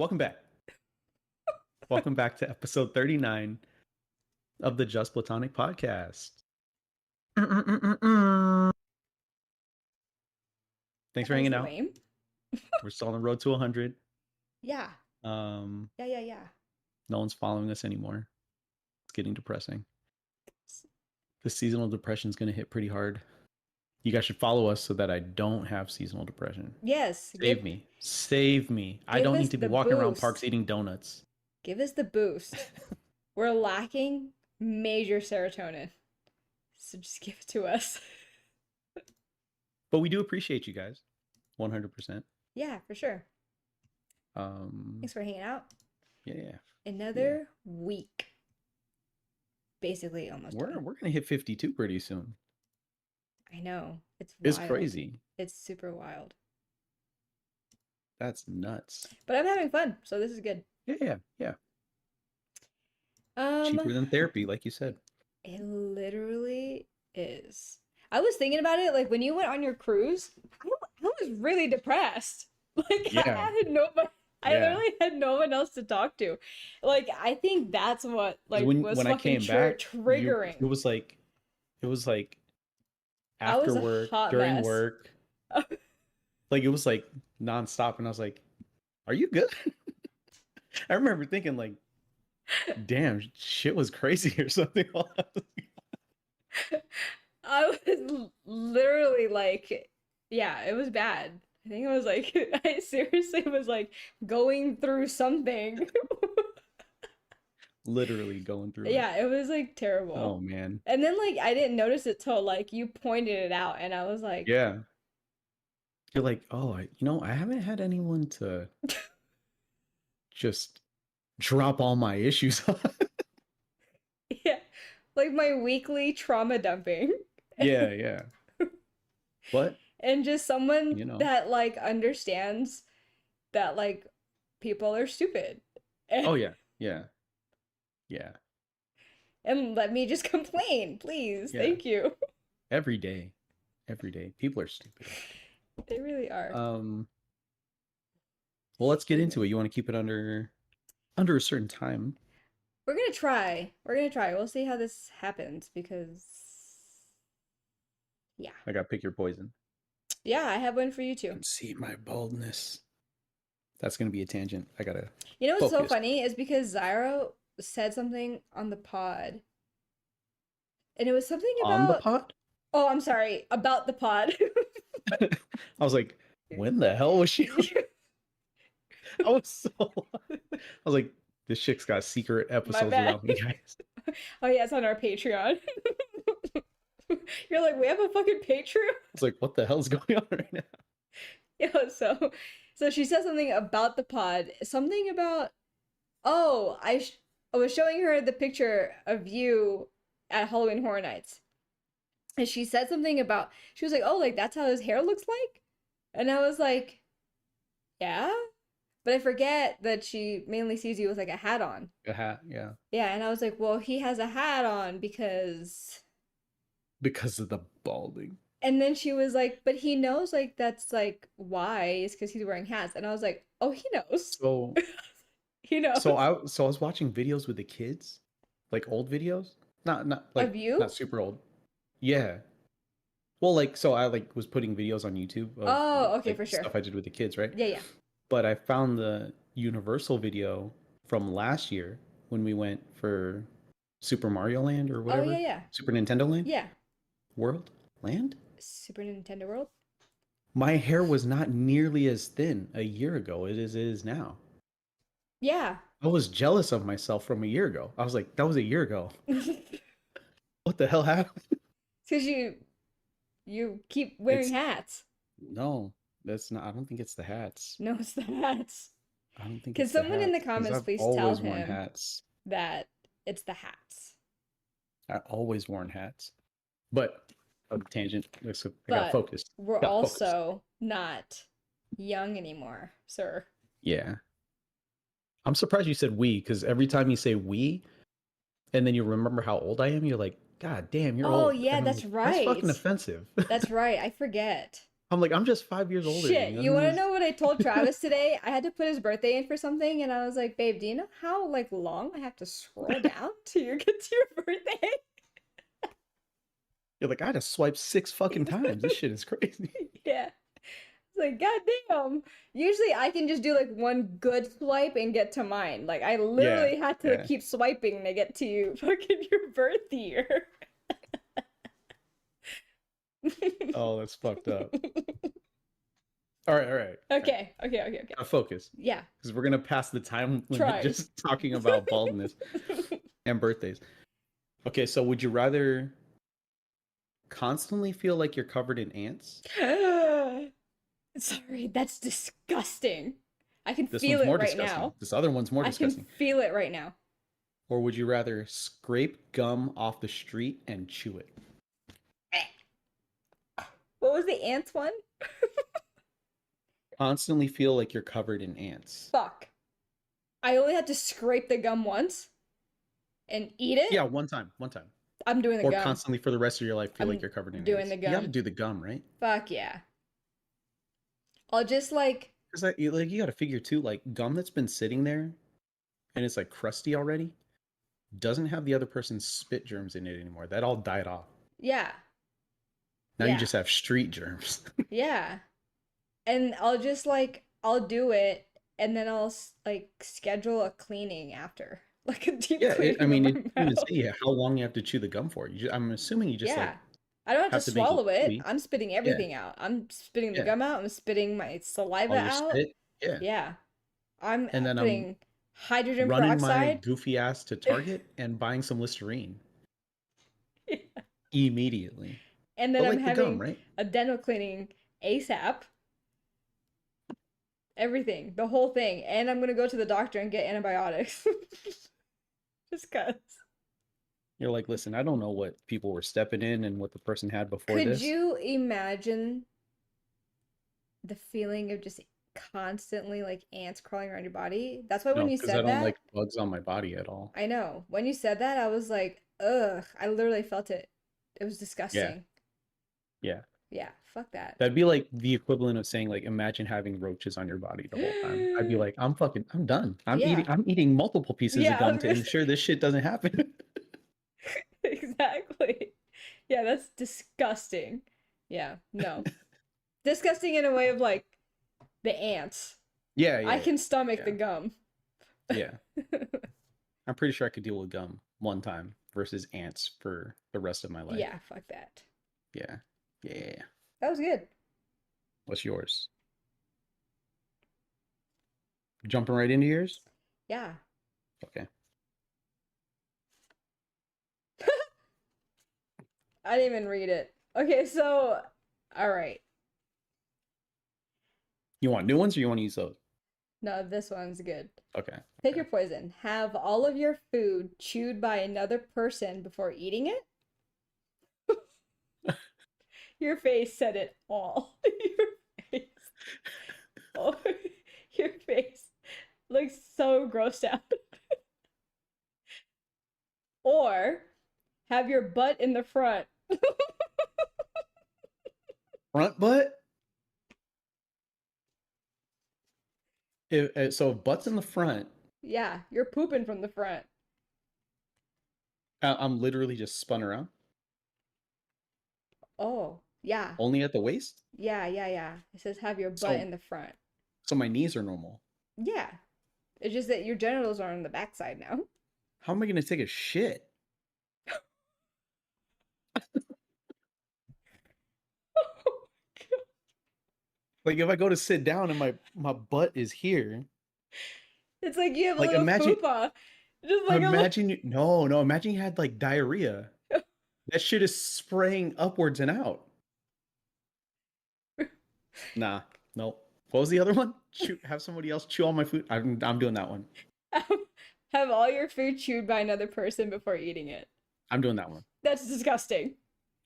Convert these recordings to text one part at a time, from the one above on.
Welcome back. Welcome back to episode 39 of the Just Platonic podcast. Thanks for hanging out. We're still on the road to 100. Yeah. Yeah. No one's following us anymore. It's getting depressing. The seasonal depression is going to hit pretty hard. You guys should follow us so that I don't have seasonal depression. Yes. Save me. I don't need to be walking around parks eating donuts. Give us the boost. We're lacking major serotonin. So just give it to us. But we do appreciate you guys. 100%. Yeah, for sure. Thanks for hanging out. Yeah. Another week. Basically almost We're going to hit 52 pretty soon. I know. It's crazy. It's super wild. That's nuts. But I'm having fun, so this is good. Yeah. Cheaper than therapy, like you said. It literally is. I was thinking about it, like when you went on your cruise, I was really depressed. Like I literally had no one else to talk to. Like I think that's what was I came back triggering. It was like after work, during work. Like it was like nonstop, and I was like, "Are you good?" I remember thinking like, "Damn, shit was crazy or something." I was literally like, yeah, it was bad. I think it was like, I seriously was like going through something. Literally going through Yeah, it was like terrible. Oh man. And then like I didn't notice it till like you pointed it out, and I was like, yeah. You're like, oh, I haven't had anyone to just drop all my issues on. Yeah, like my weekly trauma dumping. Yeah. What? And just someone that like understands that like people are stupid. Oh yeah. And let me just complain, please. Yeah. Thank you. Every day. People are stupid. They really are. Well, let's get into it. You want to keep it under a certain time? We're gonna try. We'll see how this happens because I gotta pick your poison. Yeah, I have one for you too. You can see my baldness. That's gonna be a tangent. I gotta. You know what's so funny is because Zyro said something on the pod, and it was something about on the pod. Oh, I'm sorry, about the pod. I was like, when the hell was she? I was like, this chick's got secret episodes without me, guys. Oh yeah, it's on our Patreon. You're like, we have a fucking Patreon? It's like, what the hell's going on right now? Yeah, so she said something about the pod. Something about, I was showing her the picture of you at Halloween Horror Nights. And she said something about, she was like, oh, like, that's how his hair looks like? And I was like, yeah? But I forget that she mainly sees you with, like, a hat on. A hat, yeah. Yeah, and I was like, well, he has a hat on because of the balding. And then she was like, but he knows, like, that's, like, why, is because he's wearing hats. And I was like, oh, he knows. So, he knows. So I was watching videos with the kids, like, old videos. Not like, of you? Not super old. Yeah. Well, like, so I, like, was putting videos on YouTube of, okay, like, for sure. Stuff I did with the kids, right? Yeah. But I found the Universal video from last year when we went for Super Mario Land or whatever. Oh, yeah. Super Nintendo Land? Yeah. World? Land? Super Nintendo World? My hair was not nearly as thin a year ago as it is now. Yeah. I was jealous of myself from a year ago. I was like, that was a year ago. What the hell happened? Because you keep wearing hats. No, that's not. I don't think it's the hats. No, it's the hats. I don't think. Can someone in the comments please tell him hats. that it's the hats? I always worn hats, but a tangent. I got focused. We're also not young anymore, sir. Yeah. I'm surprised you said we, because every time you say we, and then you remember how old I am, you're like, God damn, you're old. Oh, yeah, that's right. That's fucking offensive. That's right. I forget. I'm like, I'm just 5 years older than Shit, you. you want to know what I told Travis today? I had to put his birthday in for something, and I was like, babe, do you know how like long I have to scroll down to get to your birthday? You're like, I had to swipe 6 fucking times. This shit is crazy. Yeah. It's like, god damn. Usually I can just do like one good swipe and get to mine. Like I Yeah, literally had to yeah. keep swiping to get to you fucking your birth year. Oh, that's fucked up. All right, all right. Okay. Now focus, Yeah. because we're gonna pass the time limit Try. just talking about baldness and birthdays. Okay, so would you rather constantly feel like you're covered in ants? Sorry, that's disgusting. I can This feel one's it more right disgusting. now. This other one's more I can disgusting. feel it right now. Or would you rather scrape gum off the street and chew it? What was the ants one? Constantly feel like you're covered in ants. Fuck. I only had to scrape the gum once and eat it? Yeah, one time. I'm doing the Or gum. constantly for the rest of your life feel I'm like you're covered in doing ants. the You got to gum. do the gum, right? Fuck yeah. I'll just like, Because you got to figure too, like gum that's been sitting there and it's like crusty already doesn't have the other person's spit germs in it anymore. That all died off. yeah. Now Yeah. you just have street germs. Yeah. And I'll just like, I'll do it and then I'll like schedule a cleaning after. Like a deep Yeah, I cleaning mean, of it my didn't mouth. say how long you have to chew the gum for. I'm assuming you just like Yeah. I don't have have to to make it swallow it. chewy. I'm spitting Yeah, everything out. I'm spitting the yeah. gum out. I'm spitting my saliva All your out. spit. Yeah. Yeah. I'm And then I'm putting hydrogen running my peroxide. goofy ass to Target and buying some Listerine immediately. And then But I'm like the gum, having right? a dental cleaning ASAP. Everything. The whole thing. And I'm going to go to the doctor and get antibiotics. Just cuz. You're like, listen, I don't know what people were stepping in and what the person had before Could this. you imagine the feeling of just constantly like ants crawling around your body? That's why when No, you because I said don't that, like bugs on my body at all. I know. When you said that, I was like, ugh. I literally felt it. It was Yeah, disgusting. yeah. Yeah, fuck that. That'd be like the equivalent of saying, like, imagine having roaches on your body the whole time. I'd be like, I'm done. Yeah. I'm eating multiple pieces of Yeah, I gum was to gonna ensure this shit doesn't happen. exactly. Yeah, that's disgusting. Yeah, no. Disgusting in a way of like the ants. Yeah, I yeah, can stomach yeah. the gum. Yeah. I'm pretty sure I could deal with gum one time versus ants for the rest of my life. Yeah, fuck that. Yeah. Yeah. That was good. What's yours? Jumping right into yours? Yeah. Okay. I didn't even read it. Okay, so all right. You want new ones or you want to use those? No, this one's good. Okay. Pick Okay. your poison. Have all of your food chewed by another person before eating it? Your face said it all. Your face. Oh, your face looks so grossed out. Or have your butt in the front. Front butt? If butt's in the front, Yeah, you're pooping from the front. I'm literally just spun around. Oh, yeah. Only at the waist? Yeah. It says have your butt So in the front. so my knees are normal. Yeah. It's just that your genitals are on the backside now. How am I gonna take a shit? Like if I go to sit down and my butt is here. It's like you have a Like little imagine fupa. Just like imagine you had like diarrhea. That shit is spraying upwards and out. Nah, nope. What was the other one? Have somebody else chew all my food. I'm doing that one. have all your food chewed by another person before eating it. I'm doing that one. That's disgusting.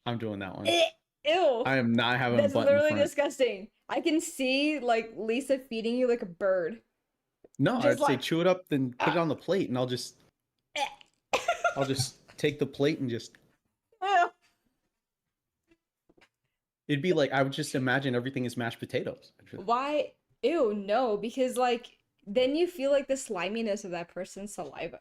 I'm doing that one. Ew. I am not having That's a butt in the literally front. disgusting. I can see like Lisa feeding you like a bird. No, Just I'd say like- chew it up, then put it on the plate, and I'll just take the plate and just. Ew. It'd be like I would just imagine everything is mashed potatoes. Why? Ew, no, because like then you feel like the sliminess of that person's saliva.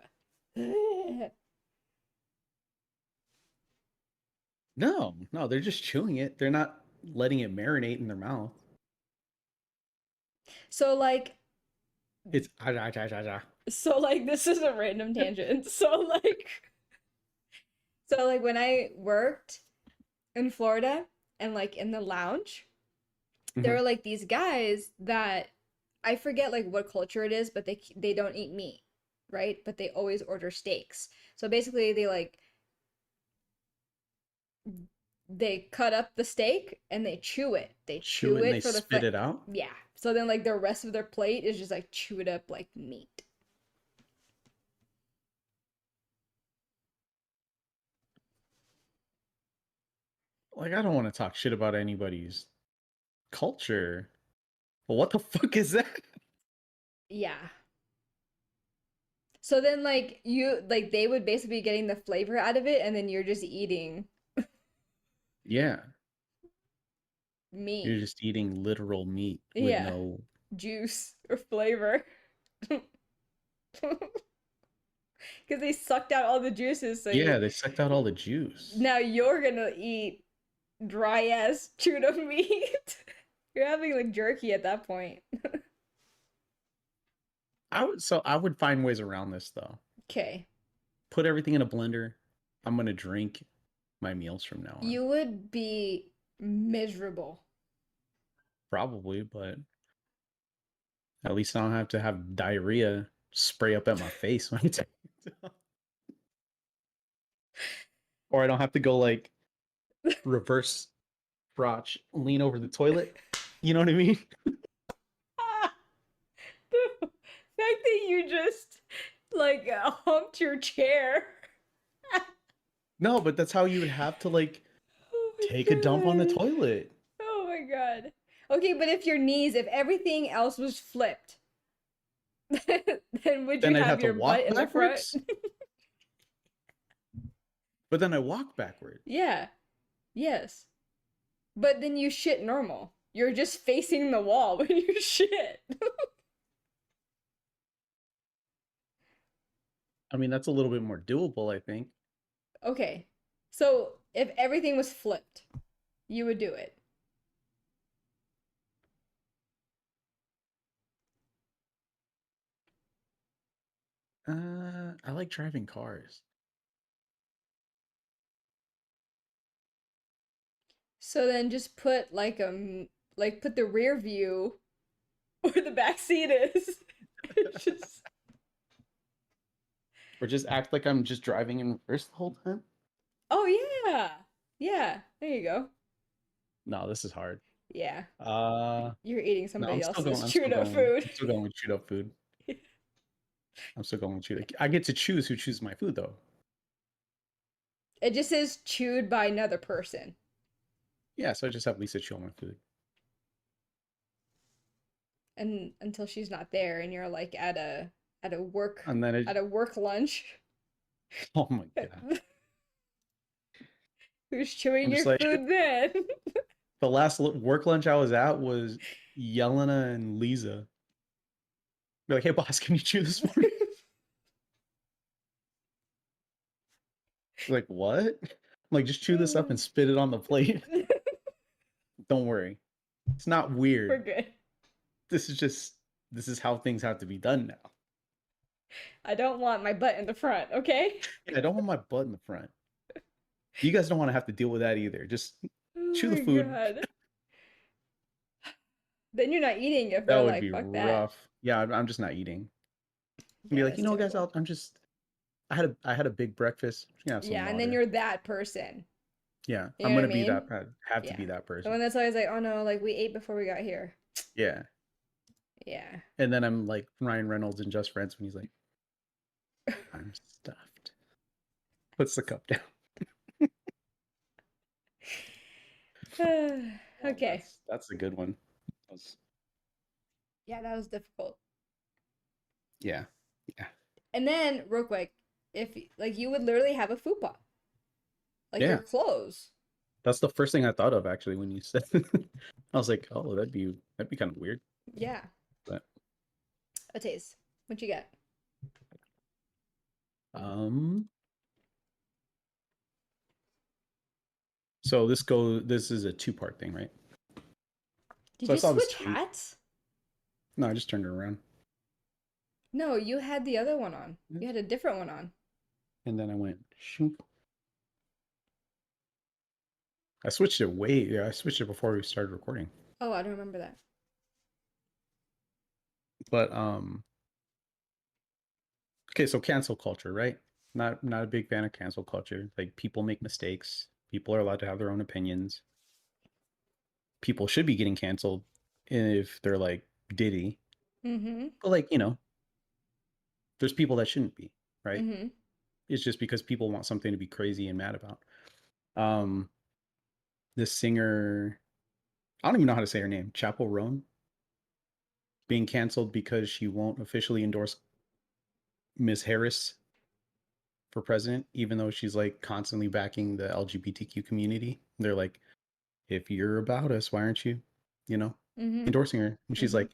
No, no, they're just chewing it. They're not letting it marinate in their mouth. So like It's ah, ah, ah, ah, ah. so like this is a random tangent. So like when I worked in Florida and like in the lounge, there Mhm. were like these guys that I forget like what culture it is, but they don't eat meat, right? But they always order steaks. So basically they cut up the steak and they chew it. They Chew chew it and they it for the spit it out. yeah. So then like the rest of their plate is just like chewed up like meat. Like I don't want to talk shit about anybody's culture. But what the fuck is that? Yeah. So then like you like they would basically be getting the flavor out of it and then you're just eating Yeah, meat. you're just eating literal meat with Yeah. no. Juice or flavor. Because they sucked out all the juices, so Yeah, they sucked out all the juice. now you're gonna eat dry ass tuna meat. You're having like jerky at that point. I would find ways around this though. Okay. Put everything in a blender. I'm gonna drink my meals from now on. You would be miserable. Probably, but at least I don't have to have diarrhea spray up at my face when I take it. Or I don't have to go like reverse crotch, lean over the toilet. You know what I mean? The fact that you just like humped your chair. No, but that's how you would have to like Oh take a dump on the my god. toilet. Oh my god. Okay, but if everything else was flipped, then would you Then I'd have have to your butt walk in the front? backwards. But then I walk backward. Yeah. Yes. But then you shit normal. You're just facing the wall when you shit. I mean, that's a little bit more doable, I think. Okay. So if everything was flipped, you would do it. I like driving cars. So then just put like put the rear view where the back seat is. Just Or just act like I'm just driving in reverse the whole time. oh yeah. Yeah, there you go. No, this is hard. Yeah. Uh You're eating no, somebody else's I'm still chewed up going. food. I'm still going with chewed up food. I'm still going with chewed. I get to choose who chooses my food though. It just says chewed by another person. Yeah, so I just have Lisa chew on my food. And until she's not there and you're like at a work And then at a work lunch. oh my god. Who's chewing I'm your just like food then? the last work lunch I was at was Yelena and Lisa. They're like, hey boss, can you chew this for me? Like, what? I'm like, just chew this up and spit it on the plate. Don't worry. It's not We're weird. good. This is how things have to be done now. I don't want my butt in the front, okay? I don't want my butt in the front. You guys don't want to have to deal with that either. Just Oh chew the my food. god. Then you're not eating if That they're would like, be fuck that. rough. Yeah, I'm just not eating. And be Yeah, like, that's guys, terrible. I'm just I had a big breakfast. I'm just gonna have some Yeah, and then water. you're that person. Yeah, You I'm know what I gonna be mean? that. Have to Yeah. be that The person. one that's always like, oh no, like we ate before we got here. Yeah. Yeah. And then I'm like Ryan Reynolds in Just Friends when he's like, I'm stuffed. Puts the cup down. Oh, Okay. that's a good one. That's, Yeah, that was difficult. yeah. Yeah. And then, real quick, if like you would literally have a fupa, like your Yeah. clothes. That's the first thing I thought of actually when you said. I was like, oh, that'd be kind of weird. Yeah. But A taste. What you got? um, This is a two-part thing, right? Did So I you saw this switch tweet. hats? No, I just turned it around. No, you had the other one on. You had a different one on. And then I went, shoop. I switched it before we started recording. Oh, I don't remember that. But okay, so cancel culture, right? Not a big fan of cancel culture. Like people make mistakes. People are allowed to have their own opinions. People should be getting canceled if they're like Diddy. Mm-hmm. But like, there's people that shouldn't be, right? Mm-hmm. It's just because people want something to be crazy and mad about. Um this singer, I don't even know how to say her name, Chapel Roan, being canceled because she won't officially endorse Miss Harris for president, even though she's like constantly backing the LGBTQ community. They're like, if you're about us, why aren't you, you know, Mm-hmm. endorsing her? And she's Mm-hmm. like,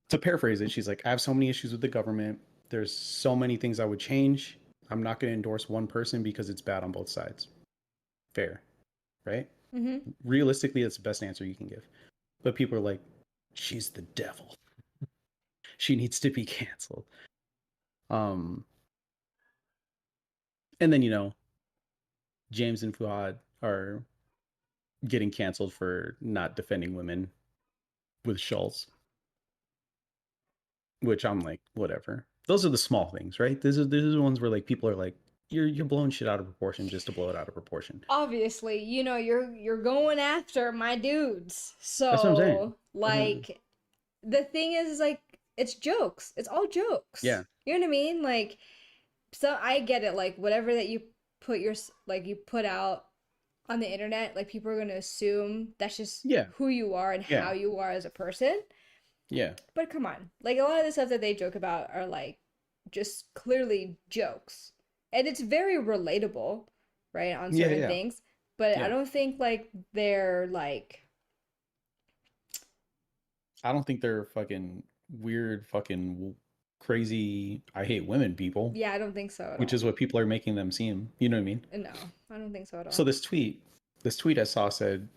to paraphrase it, she's like, I have so many issues with the government. There's so many things I would change. I'm not going to endorse one person because it's bad on both sides. Fair, right? Mm-hmm. Realistically, that's the best answer you can give. But people are like, she's the devil. She needs to be canceled. Um, and then James and Fuad are getting canceled for not defending women with shawls, which I'm like, whatever. Those are the small things, right? These are the ones where like people are like, you're blowing shit out of proportion just to blow it out of proportion. Obviously, you're going after my dudes. That's what I'm saying. So, like, the thing is like it's jokes. It's all jokes. Yeah, You know what I mean? Like, so I get it. Like, whatever that you put your like you put out on the internet, like people are gonna assume that's just yeah, who you are and yeah, how you are as a person. yeah, But come on, like a lot of the stuff that they joke about are like just clearly jokes, and it's very relatable, right, on yeah, certain yeah, things. But I yeah. don't think like they're like, I don't think they're fucking weird, fucking crazy. I hate women people, yeah, I don't think so at which all. is what people are making them seem. You know what I mean? No, I don't think so at So all. this tweet I saw said,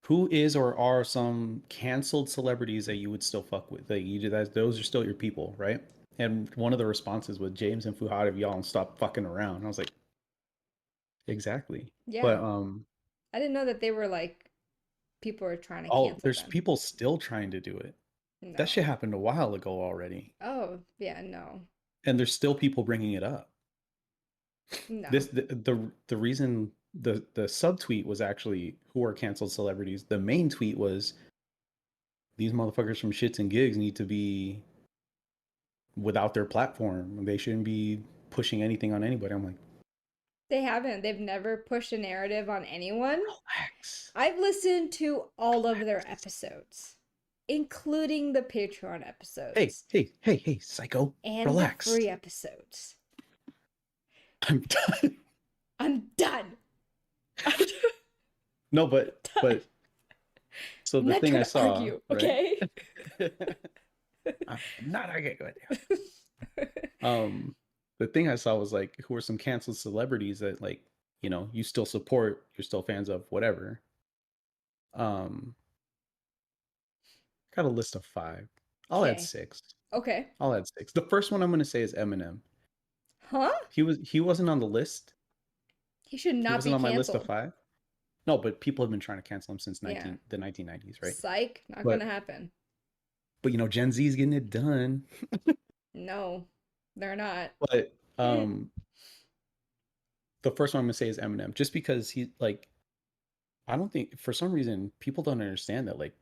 who is or are some canceled celebrities that you would still fuck with? That you do that, those are still your people, right? And one of the responses was James and Fuhad, if y'all don't stop fucking around. I was like, exactly. Yeah, But I didn't know that they were like people are trying to oh, cancel there's them. people still trying to do it. That shit No. happened a while ago already, Oh, yeah, no. and there's still people bringing it up. No. This the reason the subtweet was actually who are canceled celebrities. The main tweet was these motherfuckers from shits and gigs need to be without their platform. They shouldn't be pushing anything on anybody. I'm like, They haven't. They've never pushed a narrative on anyone. relax. I've listened to all of their episodes, including the Patreon Hey, episodes hey, hey, hey, psycho, and the relax. free episodes. I'm done. I'm done. I'm No, done. but so I'm the not thing I trying to saw, argue, right? okay? I'm not okay. Good. Um, the thing I saw was like, who are some canceled celebrities that like, you still support, you're still fans of, whatever. Um, got a list of 5. I'll add Okay. 6. Okay. I'll add 6. The first one I'm going to say is Eminem. Huh? He wasn't on the list. He should He not wasn't be on my list of canceled. 5. No, but people have been trying to cancel him since Yeah. the 1990s, right? Psych. Not gonna But happen. Gen Z's getting it done. No, they're not. But the first one I'm gonna say is Eminem, just because he like I don't think for some reason people don't understand that like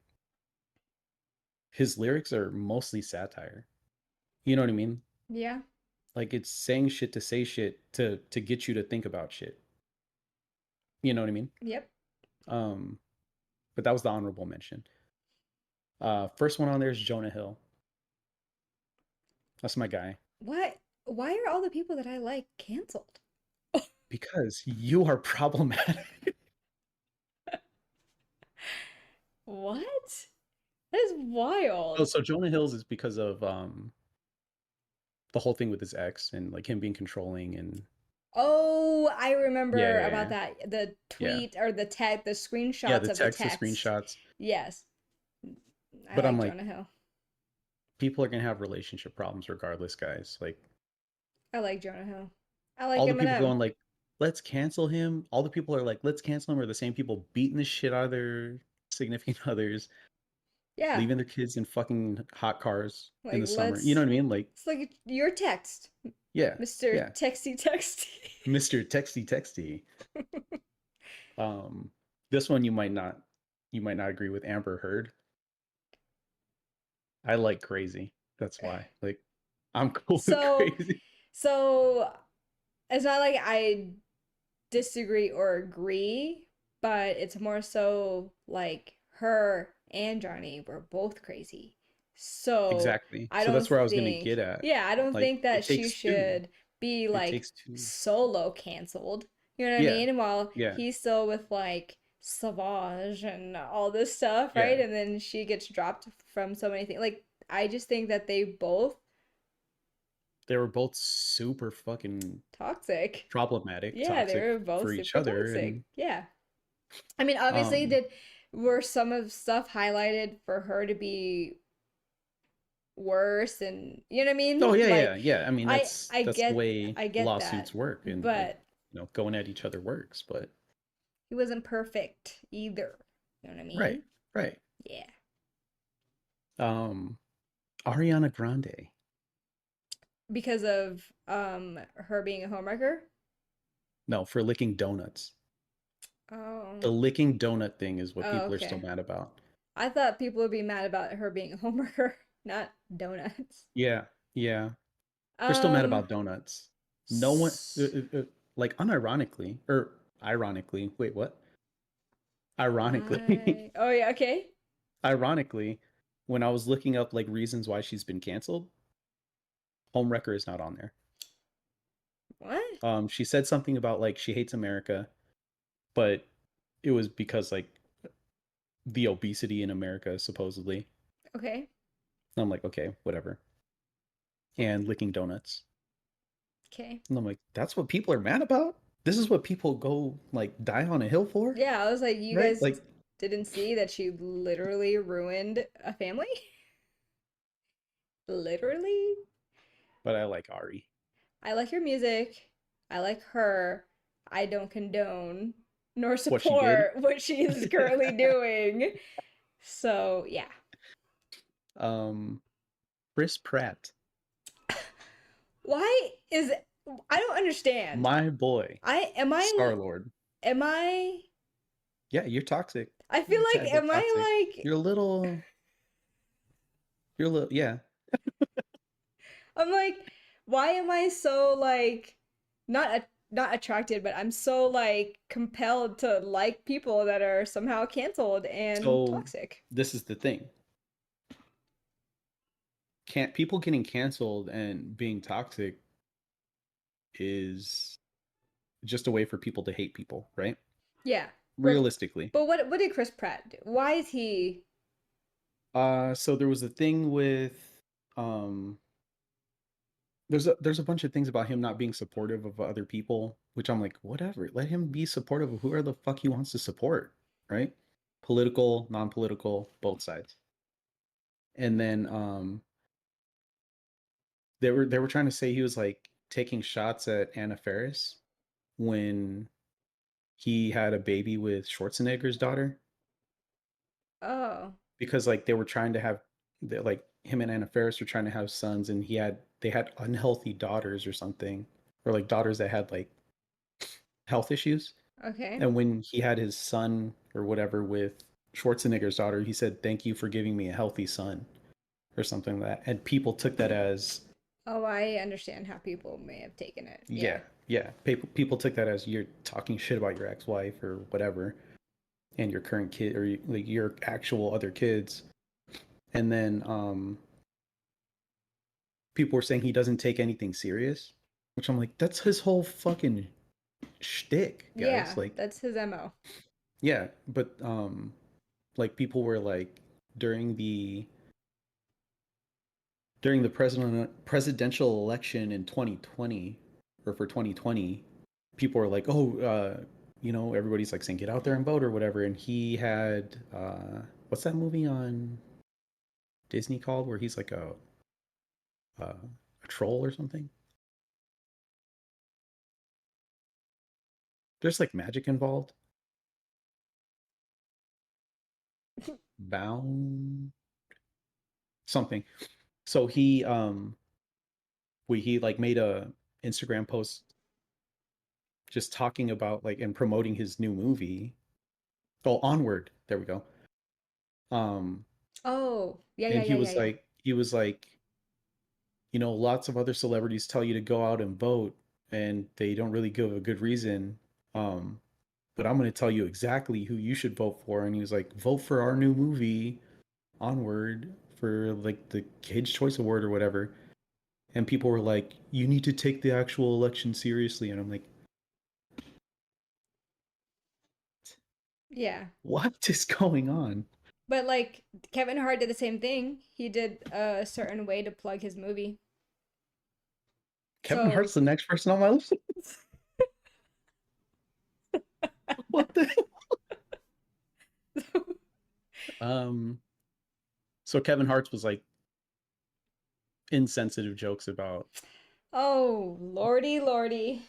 his lyrics are mostly satire. You know what I mean? Yeah. Like it's saying shit to say shit to get you to think about shit. You know what I mean? Yep. Um, but that was the honorable mention. First one on there is Jonah Hill. That's my guy. What? Why are all the people that I like canceled? Because you are problematic. What? That is Oh, wild. so Jonah Hills is because of the whole thing with his ex and like him being controlling and Oh, I yeah, remember yeah, about yeah. that. The Yeah. tweet or the text, the Yeah, screenshots the of the text, the text. screenshots. Yes, I But I'm like like, Jonah Hill. people are gonna have relationship problems regardless, guys. Like I like Jonah Hill. I like all the people Eminem. going like, let's cancel him. All the people are like, let's cancel him, are the same people beating the shit out of their significant others, Yeah, leaving their kids in fucking hot cars in like the summer. You know let's. what I mean? Like, It's like your text, yeah, Mr. yeah. Texty Texty. Mr. Texty Texty. Um, this one you might not agree with Amber Heard. I like crazy. That's why. Like, I'm cool with so, crazy. so it's not like I disagree or agree, but it's more so like her and Johnny were both crazy. So Exactly. I So don't that's where I was gonna think, get at. yeah, I don't Like, think that it she takes two. should be It like takes two. solo canceled. You know what I Yeah. mean? While Yeah. he's still with like Savage and all this stuff, Yeah. right? And then she gets dropped from so many things. Like, I just think that they both They were both super fucking toxic. problematic, Yeah, they toxic were both for each super other, toxic. and Yeah. I mean, obviously, um. were some of stuff highlighted for her to be worse, and you know what I Oh mean? yeah, yeah, Like, yeah. I mean, I I that's the get way I get that, lawsuits work, and like, but going at each other works. But he wasn't perfect either. You know what I right, mean? right. Yeah. Um, Ariana Grande. Because of her being a homewrecker. No, for licking donuts. Oh. The licking donut thing is what Oh, people are still okay. mad about. I thought people would be mad about her being a homewrecker, not donuts. Yeah, yeah. They're still mad Um. about donuts. No one, s- like, unironically, or ironically, wait, what? Ironically, Why? Oh yeah. Okay. ironically, when I was looking up like reasons why she's been canceled, Homewrecker is not on there. What? She said something about like she hates America, but it was because like the obesity in America supposedly. Okay. And I'm like, okay, whatever. And licking donuts. Okay. And I'm like, that's what people are mad about? This is what people go like die on a hill for? Yeah, I was like, you Right? guys Like, didn't see that she literally ruined a family? Literally? but I like Ari. I like her music. I like her. I don't condone nor What she did? support what she is currently doing. So, yeah. um Chris Pratt, Why is I don't understand. my boy, I Star Lord. am I Yeah, you're toxic. I feel You're a like tad bit am toxic. I like You're a little yeah. I'm like, why am I so like not attracted, but I'm so like compelled to like people that are somehow canceled and So toxic. this is the thing. Can't people getting canceled and being toxic is just a way for people to hate people, right? Yeah. But Realistically. what did Chris Pratt do? Why is he So there was a thing with um there's a bunch of things about him not being supportive of other people, which I'm like, whatever. Let him be supportive of whoever the fuck he wants to support, right? Political, non-political, both sides. And then they were trying to say he was like taking shots at Anna Faris when he had a baby with Schwarzenegger's daughter, Oh, because like they were trying to have like him and Anna Faris were trying to have sons, and they had unhealthy daughters or something, or like daughters that had like health issues. okay. And when he had his son or whatever with Schwarzenegger's daughter, he said, "Thank you for giving me a healthy son," or something like that. And people took that as, Oh, I understand how people may have taken it. Yeah. yeah, yeah. People took that as you're talking shit about your ex-wife or whatever, and your current kid or like your actual other kids. And then people were saying he doesn't take anything serious, which I'm like, that's his whole fucking shtick, guys. Yeah, Like, that's his MO. yeah, but like people were like during the during the presidential election in 2020 or for 2020, people were like, "Oh, everybody's like saying get out there and vote or whatever." And he had what's that movie on Disney called where he's like a troll or something? There's like magic involved. Bound something. So he like made a Instagram post just talking about like and promoting his new movie. Oh, Onward. There we go. Um Oh, yeah, yeah, and yeah, yeah, yeah. he was like, lots of other celebrities tell you to go out and vote and they don't really give a good reason. Um but I'm going to tell you exactly who you should vote for. And he was like, vote for our new movie, Onward, for like the Kids Choice Award or whatever. And people were like, you need to take the actual election seriously. And I'm like, Yeah. what is going on? But like Kevin Hart did the same thing. He did a certain way to plug his movie. Kevin So Hart's the next person on my list. What the hell? Um, so Kevin Hart's was like insensitive jokes about Oh, lordy, lordy.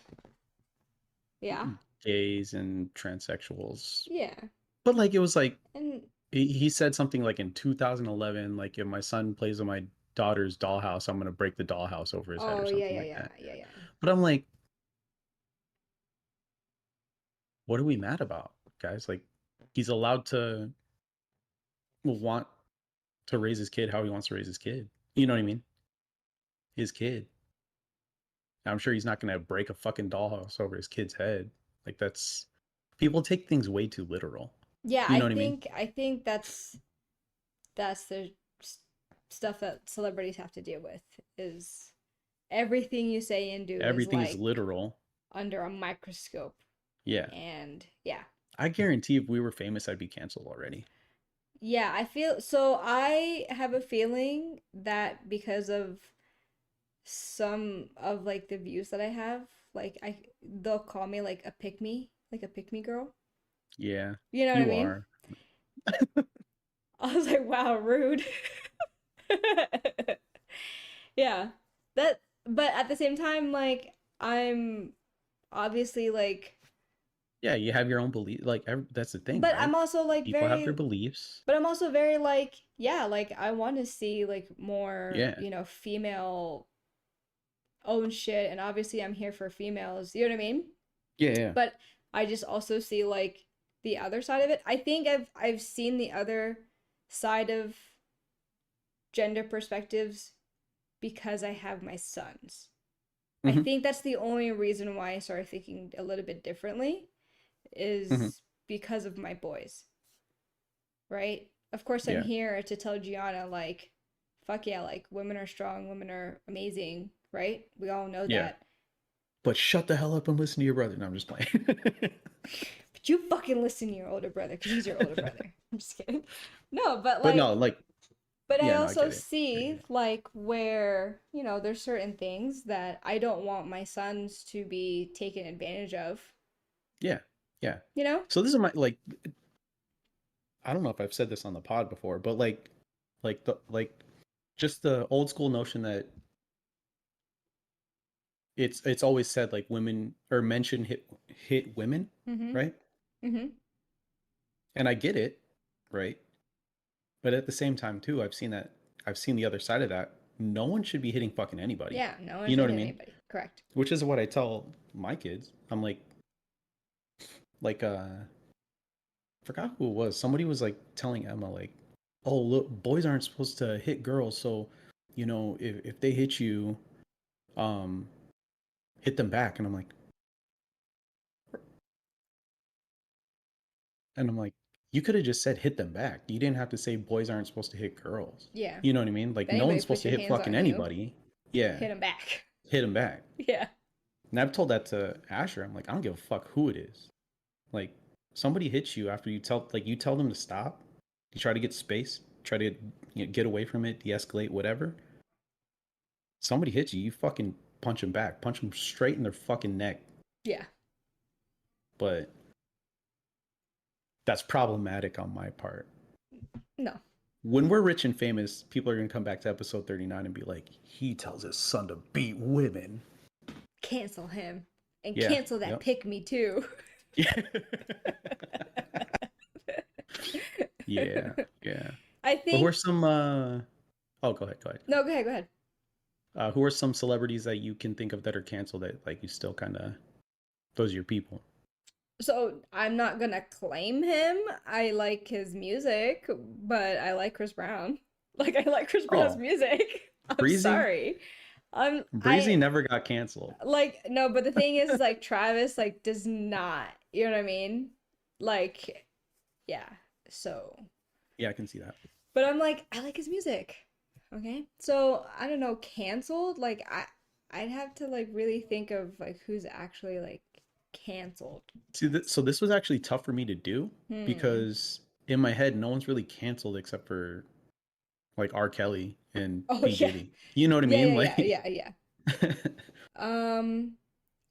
Yeah. gays and transsexuals. Yeah. But like it was like And he said something like in 2011, like if my son plays with my daughter's dollhouse, I'm gonna break the dollhouse over his head or oh, yeah, something yeah, like yeah, that. yeah, yeah. But I'm like, what are we mad about, guys? Like he's allowed to want to raise his kid how he wants to raise his kid. You know what I mean? His kid. I'm sure he's not gonna break a fucking dollhouse over his kid's head. Like that's people take things way too literal. Yeah, You know what I mean? I think that's the stuff that celebrities have to deal with is everything you say and do is Everything is like literal. under a microscope. Yeah. And yeah. I guarantee if we were famous, I'd be canceled already. Yeah, I feel so I have a feeling that because of some of like the views that I have, like I they'll call me like a pick me girl. Yeah, You know what I you mean? are. I was like, wow, rude. Yeah. That but at the same time like I'm obviously like Yeah, you have your own belief. Like that's the thing, but right? I'm also like People have their very beliefs. but I'm also very like yeah, like I want to see like more, Yeah, female own shit and obviously I'm here for females, you know what I mean? yeah, yeah. But I just also see like the other side of it. I think I've seen the other side of gender perspectives because I have my sons. I Mm-hmm, think that's the only reason why I started thinking a little bit differently mm-hmm. is because of my boys, right? Of course, I'm Yeah, here to tell Gianna, like, fuck yeah, like, women are strong, women are amazing, right? We all know yeah. that. But shut the hell up and listen to your brother. No, I'm just playing. But you fucking listen to your older brother because he's your older brother. I'm just kidding. No, but But no, like, like, but I yeah, no, I also get it. I get see it. like where, there's certain things that I don't want my sons to be taken advantage of, Yeah, yeah. you know? So this is my like. I don't know if I've said this on the pod before, but like just the old school notion that it's always said like women or men shouldn't hit women, Mm-hmm. right? Mm-hmm. And I get it, right? But at the same time too, I've seen the other side of that. No one should be hitting fucking anybody. Yeah, no one You know should what I hit mean? anybody. Correct. Which is what I tell my kids. I'm like forgot who it was. Somebody was like telling Emma like, "Oh, look, boys aren't supposed to hit girls, so if they hit you, um hit them back." And I'm like, you could have just said hit them back. You didn't have to say boys aren't supposed to hit girls. Yeah. You know what I mean? If Like no anybody one's supposed puts to your hit hands fucking on you, anybody. Yeah, hit them back. hit them back. Yeah. And I've told that to Asher. I'm like, I don't give a fuck who it is. Like, somebody hits you after you tell them to stop. You try to get space, try to get away from it, de-escalate, whatever. Somebody hits you, you fucking punch them back, punch them straight in their fucking neck. Yeah. But that's problematic on my part. No. When we're rich and famous, people are gonna come back to episode 39 and be like, he tells his son to beat women. Cancel him. And Yeah. cancel that Yep. pick me too. Yeah. Yeah. Yeah. I But who think are some oh, go ahead, go ahead. No, go ahead, go ahead. Who are some celebrities that you can think of that are canceled that like you still kind of those are your people? So I'm not gonna claim him. I like his music, but I like Chris Brown. Like I like Chris Brown's Oh, music. I'm Breezy? sorry. Breezy I never got canceled. like no, but the thing is like Travis like does not. You know what I mean? Like yeah. So Yeah, I can see that. but I'm like I like his music. Okay? So I don't know, canceled? Like I'd have to like really think of like who's actually like canceled. See, so this was actually tough for me to do Hmm. because in my head, no one's really canceled except for like R. Kelly and Oh P. yeah. Diddy. You know what I Yeah, mean? yeah, yeah, Like, yeah, yeah. Um,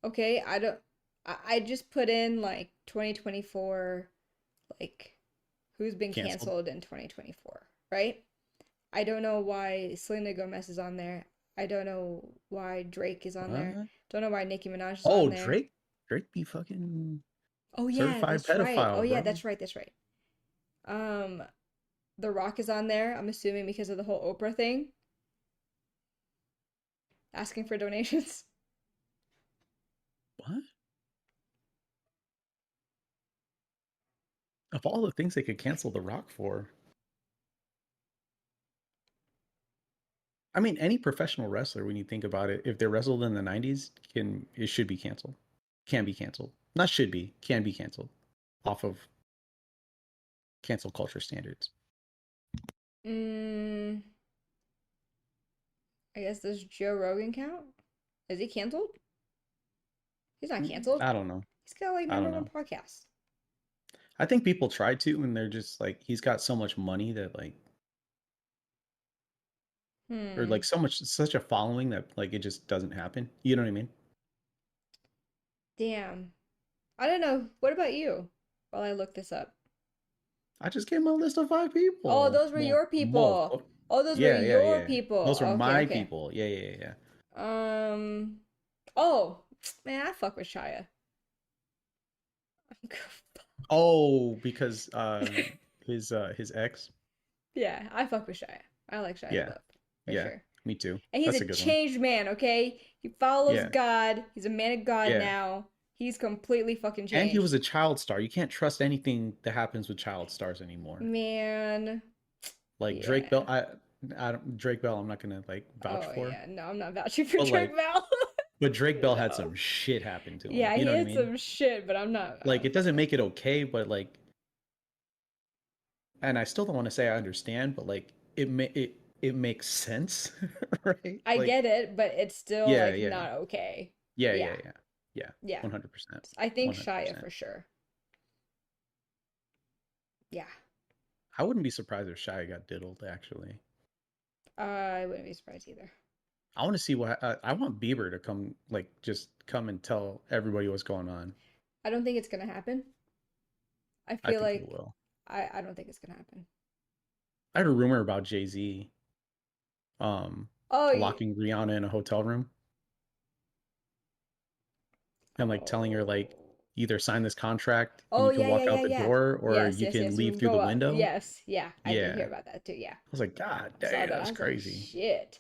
okay, I don't I just put in like 2024 like who's been canceled. canceled in 2024, right? I don't know why Selena Gomez is on there. I don't know why Drake is on there. What? Don't know why Nicki Minaj is on Oh, there. Drake. Drake be fucking Oh yeah, certified that's right. Oh pedophile, yeah, bro. that's right, that's right. Um, The Rock is on there, I'm assuming because of the whole Oprah thing, asking for donations. What? Of all the things they could cancel The Rock for, I mean, any professional wrestler, when you think about it, if they wrestled in the '90s, it should be canceled. Can be canceled. Not should be. Can be canceled off of cancel culture standards. Mm, I guess does Joe Rogan count? Is he canceled? He's not canceled. I don't know. He's got like I number don't one know. podcast. I think people try to, and they're just like, he's got so much money that like, or like Hmm. such a following that like it just doesn't happen. You know what I mean? Damn. I don't know. What about you? While I look this up. I just gave him a list of 5 people. Oh, those were Well, your people. multiple. Oh, those were Yeah, yeah, your yeah. people. Those are Okay, my okay. people. Yeah, yeah, yeah. Um. Oh, man, I fuck with Shia. Oh, because his ex. Yeah, I fuck with Shia. I like Shia Yeah, LaBeouf for yeah. sure. Me too. And he's That's a a good one. changed man, okay? He follows Yeah, God. He's a man of God yeah. now. He's completely fucking And he was changed. a child star. You can't trust anything that happens with child stars anymore. Man. Like Drake Bell, Yeah. I don't Drake Bell. I'm not gonna like vouch Oh for, yeah. No, I'm not vouching for but Drake like, Bell. but Drake Bell had No. some shit happen to him. Yeah, You he know what I had mean? some shit, but I'm not. I Like, don't it fuck doesn't with him. make it okay, but like, and I still don't want to say I understand, but like, it makes sense, right? I Like, get it, but it's still yeah, like yeah, not okay. yeah, Yeah. yeah, yeah, yeah. Yeah. 100%, I think Shia 100%. for sure. Yeah. I wouldn't be surprised if Shia got diddled. Actually, I wouldn't be surprised either. I want to see what I want Bieber to come, like, just come and tell everybody what's going on. I don't think it's gonna happen. I I feel think it like will. I don't think it's gonna happen. I heard a rumor about Jay-Z Oh, locking Rihanna in a hotel room and like telling her oh. like either sign this contract and Oh you can yeah, yeah, walk yeah, out the yeah. door or Yes, you yes, can yes. You leave can through go the up. window. Yes, yeah. I did Yeah. hear I about that too. Yeah. was like, God I saw damn, that. I that's was like, crazy. shit.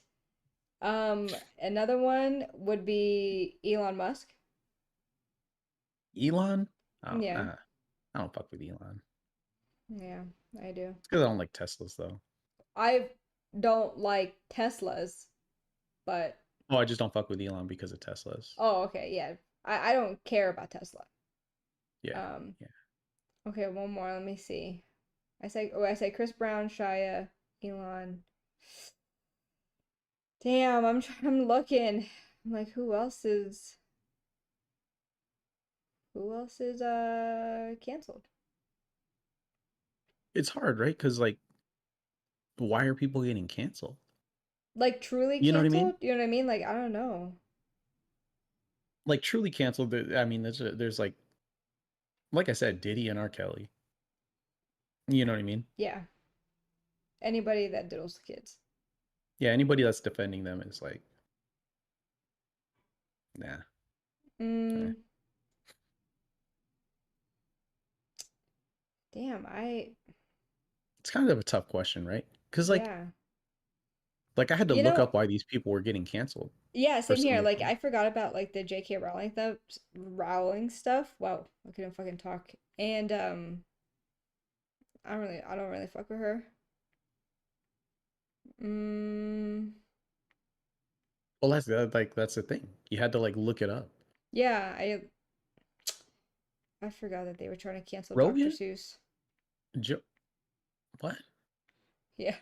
Another one would be Elon Musk. Elon? Oh, Yeah. I don't fuck with Elon. Yeah, I do. It's because I don't like Teslas though. I don't like Teslas, but Oh, I just don't fuck with Elon because of Teslas. oh, okay, yeah. I don't care about Tesla. Yeah. Um, Yeah. okay, one more. Let me see. I say Chris Brown, Shia, Elon. Damn, I'm looking. I'm like, who else is? Who else is canceled? It's hard, right? Because like, why are people getting canceled? Like truly You know what I mean? canceled? You know what I mean? Like I don't know. Like truly canceled. I mean, there's like I said, Diddy and R. Kelly. You know what I mean? Yeah. Anybody that diddles the kids. Yeah, anybody that's defending them is like, nah. Eh. Mm, damn, I It's kind of a tough question, right? Because yeah. like I had to You look know, up why these people were getting canceled yeah, for same some here. Like reason. I forgot about like the J.K. Rowling stuff, Rowling stuff. Wow, I couldn't fucking talk. And I don't really fuck with her. Mm, Well, that's the thing. You had to like look it up. yeah, I forgot that they were trying to cancel Dr. Rogan? Seuss. What? Yeah.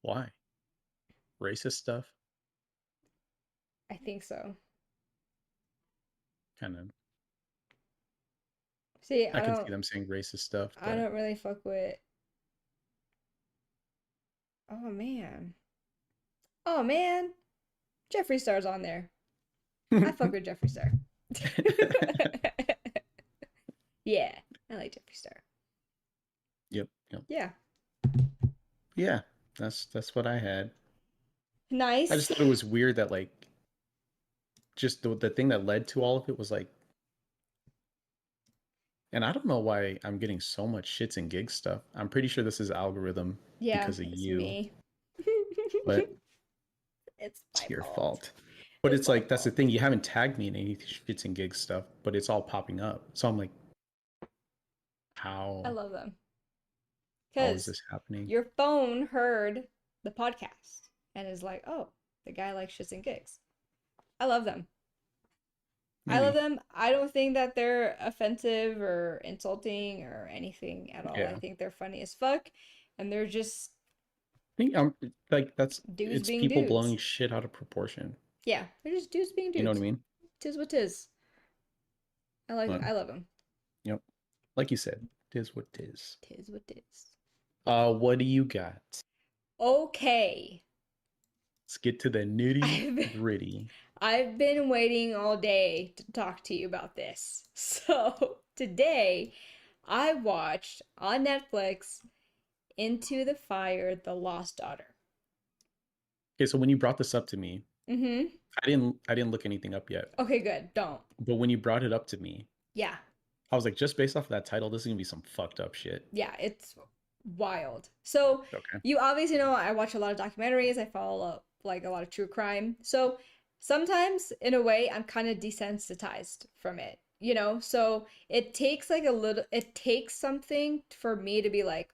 Why? Racist stuff? I think so. Kind of. See, I can see them saying racist stuff, I but don't really fuck with. Oh man. Oh man. Jeffree Star's on there. I fuck with Jeffree Star. Yeah, I like Jeffree Star. yep, yep. Yeah. Yeah, that's what I had. I just Nice. thought it was weird that like just the thing that led to all of it was like, and I don't know why I'm getting so much shits and gigs stuff. I'm pretty sure this is algorithm Yeah, because of it's you, me. but It's it's my your fault. fault. But It's it's my like that's the thing. fault. You haven't tagged me in any shits and gigs stuff, but it's all popping up. So I'm like, I how love them. how is Because this happening? your phone heard the podcast and is like, oh, the guy likes shits and gigs. I love them. I love Maybe. them. I don't think that they're offensive or insulting or anything at all. I Yeah. think they're funny as fuck. And they're just I think I'm like that's dudes it's being people dudes. blowing shit out of proportion. Yeah, they're just dudes being You know what I dudes. mean? Tis what tis. But I love them. yep. Like you said, tis what tis. Tis what tis. What do you got? Okay. Let's get to the nitty I've gritty. I've been waiting all day to talk to you about this. So today I watched on Netflix Into the Fire, The Lost Daughter. Okay, so when you brought this up to me, Mm-hmm. I didn't look anything up yet. Okay, good. Don't. But when you brought it up to me, Yeah. I was like, just based off of that title, this is gonna be some fucked up shit. Yeah, it's wild. So Okay. you obviously know I watch a lot of documentaries. I follow like a lot of true crime. So sometimes, in a way, I'm kind of desensitized from it. You know, so it takes like a little. It takes something for me to be like,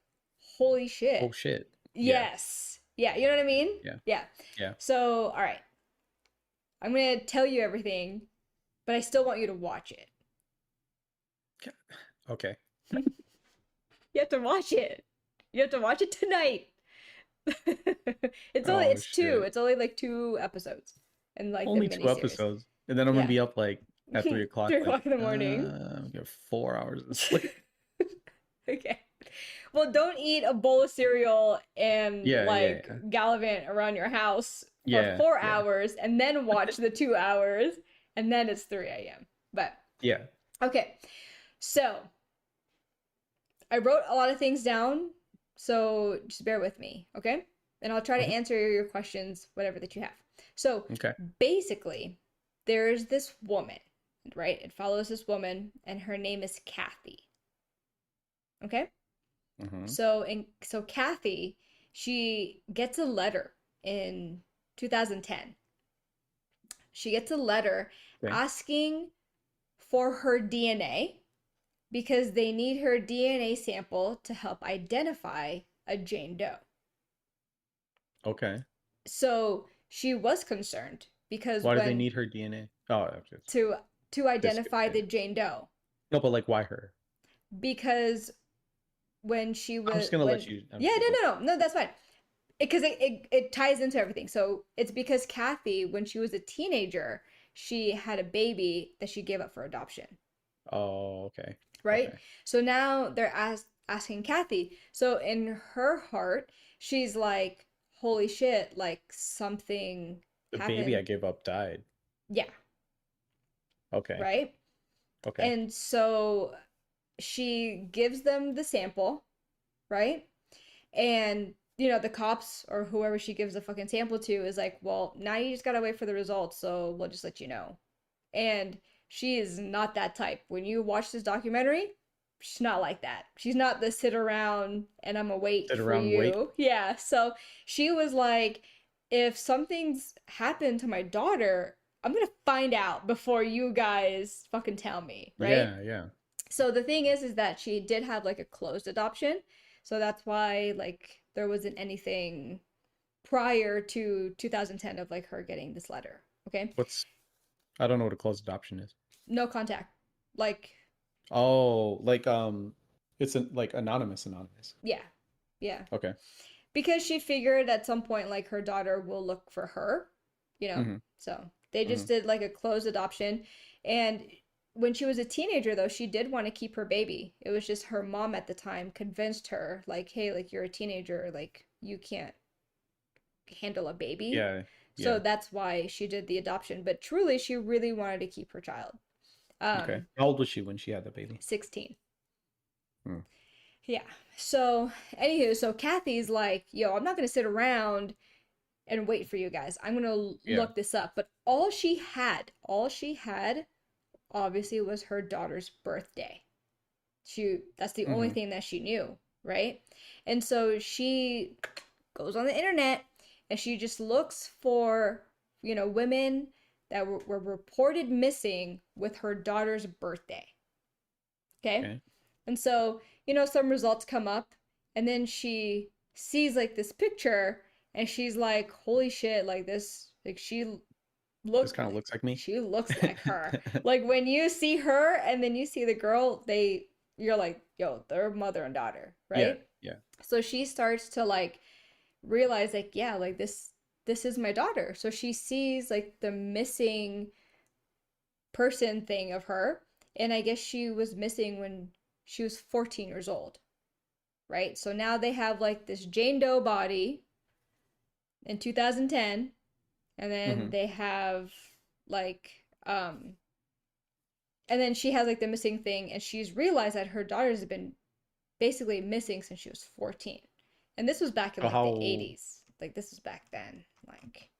"Holy Oh shit!" shit. Yeah. Yes. Yeah. You know what I mean? Yeah. Yeah. Yeah. So all right, I'm gonna tell you everything, but I still want you to watch it. Okay. You have to watch it. You have to watch it tonight. Oh It's two. shit. It's only like two episodes in like the Only two miniseries. episodes. And then I'm gonna Yeah. be up like at 3 o'clock, 3 o'clock in the morning. we got 4 hours of sleep. Okay. Well, don't eat a bowl of cereal and Yeah, yeah, like yeah. gallivant around your house for Yeah, 4 hours and then watch the 2 hours and then it's 3 a.m. But yeah. okay. So I wrote a lot of things down, so just bear with me, okay? And I'll try to Mhm. answer your questions, whatever that you have. So Okay. basically, there's this woman, right? It follows this woman, and her name is Kathy. Okay? Mm-hmm. So Kathy, she gets a letter in 2010. She gets a letter Okay. asking for her DNA because they need her DNA sample to help identify a Jane Doe. Okay. So she was concerned because Why do they when need her DNA? Oh, okay. to Just identify okay. the Jane Doe No, but like why her? because when she I'm was just gonna let when you. I'm yeah just gonna let no that's fine because it ties into everything. So it's because Kathy when she was a teenager she had a baby that she gave up for adoption. Oh, okay. Right? Okay. So now they're asking Kathy. So in her heart, she's like, holy shit, like something The baby I happened. gave up died. Yeah, Okay. right? Okay. And so she gives them the sample, right? And the cops or whoever she gives the fucking sample to is like, well, now you just gotta wait for the results, so we'll just let you know. And she is not that type. When you watch this documentary, she's not like that. She's not the sit around and I'm gonna wait Sit for around, wait. you. Yeah. So she was like, if something's happened to my daughter, I'm gonna find out before you guys fucking tell me, right? Yeah, yeah. So the thing is that she did have like a closed adoption. So that's why like there wasn't anything prior to 2010 of like her getting this letter. Okay. What's I don't know what a closed adoption is. No contact. Like, Oh, like it's like anonymous. yeah. Yeah. Okay. Because she figured at some point like her daughter will look for her, you know. Mm-hmm. So they Mm-hmm. just did like a closed adoption. And when she was a teenager though, she did want to keep her baby. It was just her mom at the time convinced her like, hey, like you're a teenager, like you can't handle a baby. Yeah, So yeah. that's why she did the adoption. But truly she really wanted to keep her child. Okay. How old was she when she had the baby? 16. Hmm. Yeah. So, anywho, so Kathy's like, yo, I'm not going to sit around and wait for you guys. I'm going to Yeah. look this up. But all she had, obviously, was her daughter's birthday. That's the only Mm-hmm. thing that she knew, right? And so she goes on the internet and she just looks for, women that were reported missing with her daughter's birthday. Okay. Okay. And so, some results come up, and then she sees like this picture, and she's like, holy shit, like this, like This kind of looks like me. she looks like her. Like when you see her and then you see the girl, you're like, yo, they're mother and daughter, Yeah, right? yeah. So she starts to like realize like, yeah, like this is my daughter. So she sees like the missing person thing of her. And I guess she was missing when she was 14 years old, right? So now they have like this Jane Doe body in 2010, and then Mm-hmm. they have like, and then she has like the missing thing, and she's realized that her daughters have been basically missing since she was 14. And this was back in So like the how 80s. Like this was back then. Like,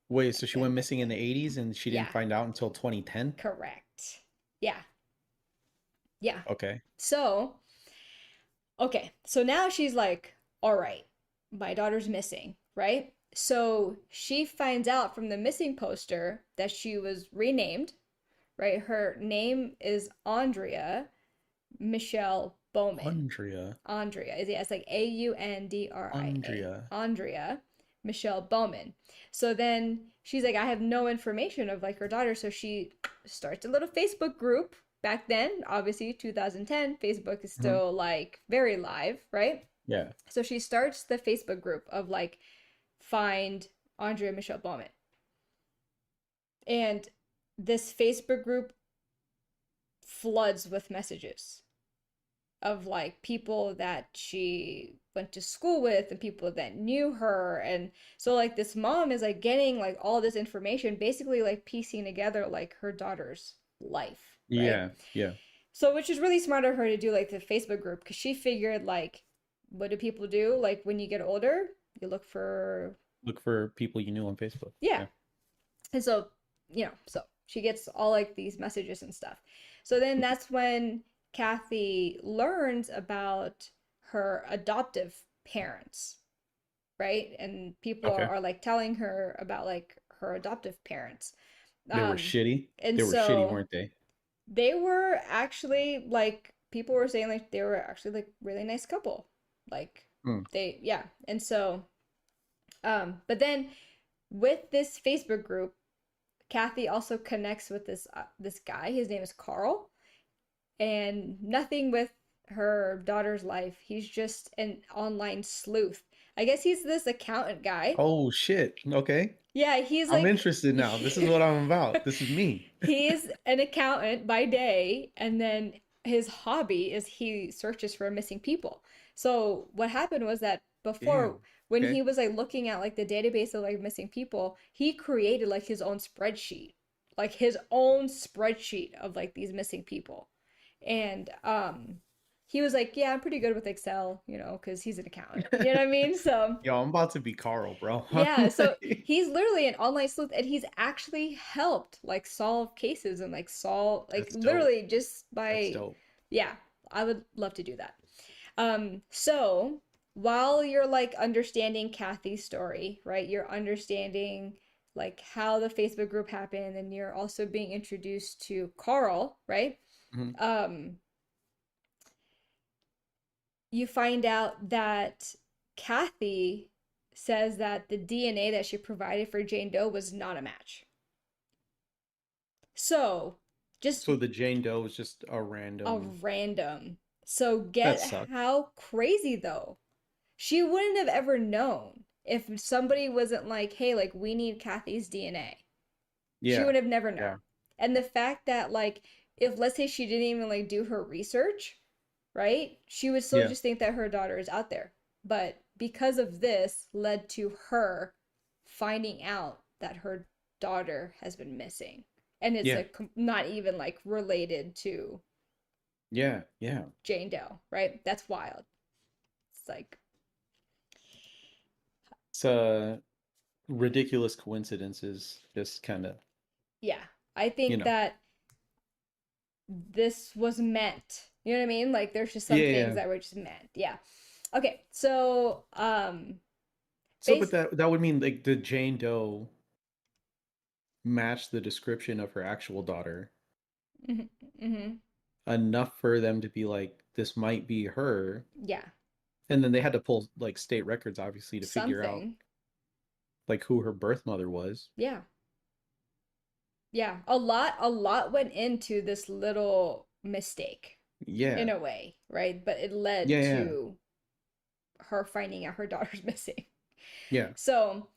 wait, so she went missing in the 80s and she didn't yeah, find out until 2010? correct. Yeah, yeah. Okay. So okay, so now she's like, all right, my daughter's missing, right? So she finds out from the missing poster that she was renamed, right? Her name is Andrea Michelle Bowman. Andrea. Andrea, yeah, it's like Aundria. Andrea. Andrea Michelle Bowman. So then she's like, I have no information of like her daughter. So she starts a little Facebook group. Back then, obviously 2010, Facebook is Mm-hmm. still like very live, right? Yeah. So she starts the Facebook group of like find Andrea Michelle Bowman. And this Facebook group floods with messages of like people that she went to school with and people that knew her. And so like this mom is like getting like all this information, basically like piecing together like her daughter's life, right? Yeah, yeah. So which is really smart of her to do like the Facebook group, because she figured like, what do people do like when you get older? You look for, Look for people you knew on Facebook. yeah. Yeah. And so, so she gets all like these messages and stuff. So then that's when Kathy learns about her adoptive parents, right? And people Okay. are like telling her about like her adoptive parents. They were Um, shitty. and They were shitty, so weren't they? they were actually like, people were saying like they were actually like really nice couple. Like Hmm. yeah. And so, but then with this Facebook group, Kathy also connects with this guy. His name is Carl, and nothing with her daughter's life. He's just an online sleuth. I guess he's this accountant guy. Oh shit. Okay. Yeah, he's I'm like interested now. This is what I'm about. This is me. he's an accountant by day, and then his hobby is he searches for missing people. So what happened was that before, Damn. when Okay. he was like looking at like the database of like missing people, he created like his own spreadsheet of like these missing people. And he was like, yeah, I'm pretty good with Excel, you know, because he's an accountant. You know what I mean? So Yo, I'm about to be Carl, bro. yeah, so Like, he's literally an online sleuth, and he's actually helped like solve cases and like solve like that's dope. literally just That's by, dope. yeah, I would love to do that. So while you're like understanding Kathy's story, right? You're understanding like how the Facebook group happened, and you're also being introduced to Carl, right? Mhm. Um, you find out that Kathy says that the DNA that she provided for Jane Doe was not a match. So, just So the Jane Doe was just a a random. random. So, That get sucks. how crazy though. She wouldn't have ever known if somebody wasn't like, hey, like, we need Kathy's DNA. She Yeah. would have never Yeah. known. And the fact that, like, if let's say she didn't even like do her research, right? She would still Yeah. just think that her daughter is out there. But because of this, led to her finding out that her daughter has been missing. And it's Yeah. like not even like related to Yeah. Yeah. Jane Doe, right? That's wild. It's like, It's ridiculous coincidences. Just kind of, yeah, I you think know. that this was meant. You know what I mean? Like there's just some Yeah. things Yeah. that were just meant. Yeah. Okay. So, So, but base that would mean like the Jane Doe match the description of her actual daughter mhm, mhm. enough for them to be like, this might be her. Yeah, And then they had to pull like state records, obviously, to figure out something. like who her birth mother was. Yeah. Yeah. A lot went into this little mistake in Yeah. a way, right? But it Yeah. led Yeah. to her finding out her daughter's missing. Yeah. So,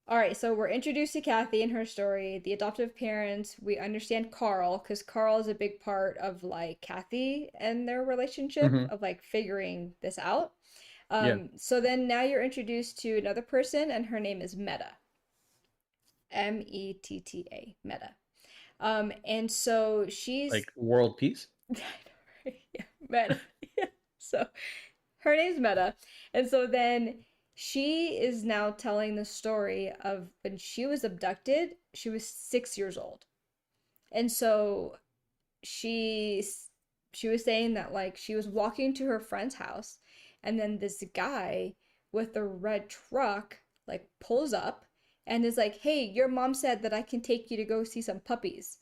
all right, so we're introduced to Kathy and her story, the adoptive parents. We understand Carl because Carl is a big part of like Kathy and their relationship Hmm. of like figuring this out. Yeah. So then now you're introduced to another person, and her name is Meta. Metta. Meta. And so she's Like world peace. yeah, Meta. Yeah. So her name's Meta. And so then she is now telling the story of when she was abducted, she was 6 years old. And so she she was saying that like she was walking to her friend's house, and then this guy with a red truck like pulls up and is like, "Hey, your mom said that I can take you to go see some puppies."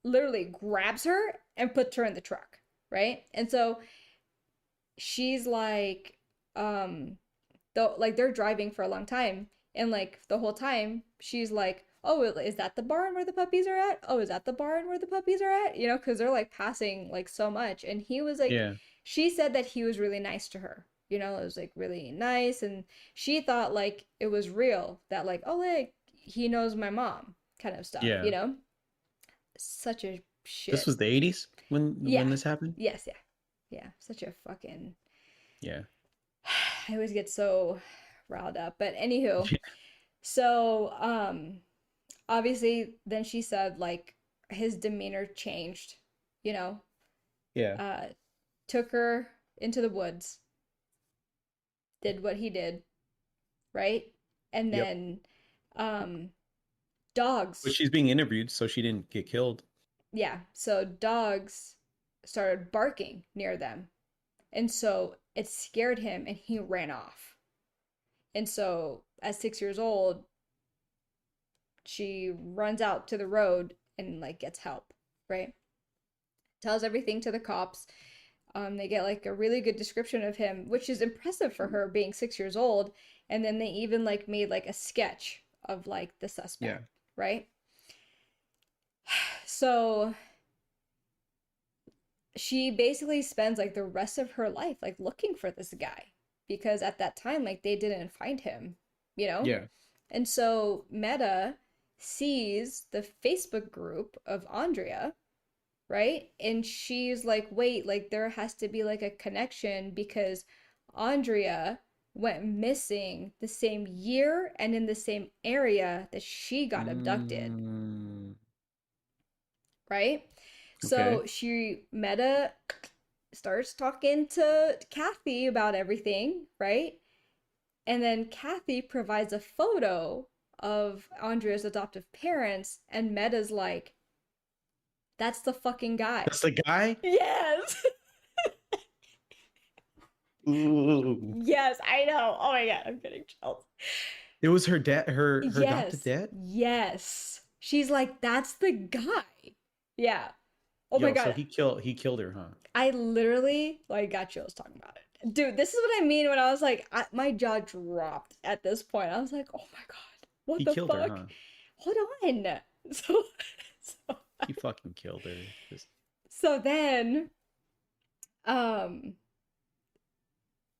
Literally grabs her and puts her in the truck, right? And so she's like, though, like they're driving for a long time, and like the whole time she's like, oh, is that the barn where the puppies are at? Oh, is that the barn where the puppies are at? You know, because they're like passing like so much. And he was like, Yeah. she said that he was really nice to her, you know, it was like really nice. And she thought like it was real, that like, oh, like he knows my mom kind of stuff, you Yeah. know. Such a This shit. was the 80s Yeah. when this happened. Yes, yeah. Yeah, such a fucking Yeah. I always get so riled up. But anywho, Yeah. so obviously then she said like his demeanor changed, you know. Yeah. Uh Took her into the woods, did what he did, right? And Yep. then um But dogs. she's being interviewed, so she didn't get killed. Yeah, so dogs started barking near them. And so it scared him and he ran off. And so at 6 years old, she runs out to the road and like gets help, right? Tells everything to the cops. They get like a really good description of him, which is impressive for her being 6 years old. And then they even like made like a sketch of like the Yeah. suspect, right? So she basically spends like the rest of her life like looking for this guy, because at that time like they didn't find him, you know? Yeah. And so Meta sees the Facebook group of Andrea, right? And she's like, wait, like there has to be like a connection because Andrea went missing the same year and in the same area that she got abducted, Mm, right? okay. So she Meta starts talking to Kathy about everything, right? And then Kathy provides a photo of Andrea's adoptive parents, and Meta's like, that's the fucking guy. That's the guy? Yes. Ooh. Yes, I know. Oh my god, I'm getting chills. It was her dad, her adopted Yes. dad? Yes. She's like, that's the guy. Yeah. Oh my Yo, so god. he killed her, huh? I literally like got chills talking about it. Dude, this is what I mean when I was like, my jaw dropped at this point. I was like, oh my god, what He the killed her, fuck? huh? Hold on. So, so, He fucking killed her. Just so then, um,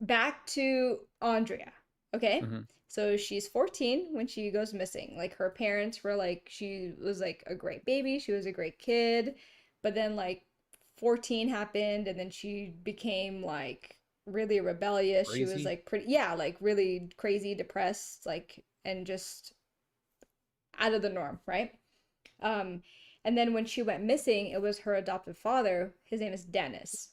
back to Andrea. Okay. mhm. So she's 14 when she goes missing. Like her parents were like, she was like a great baby. She was a great kid. But then like 14 happened and then she became like really rebellious. She was Crazy. like pretty, yeah, like really crazy, depressed, like, and just out of the norm, right? Um, and then when she went missing, it was her adoptive father. His name is Dennis.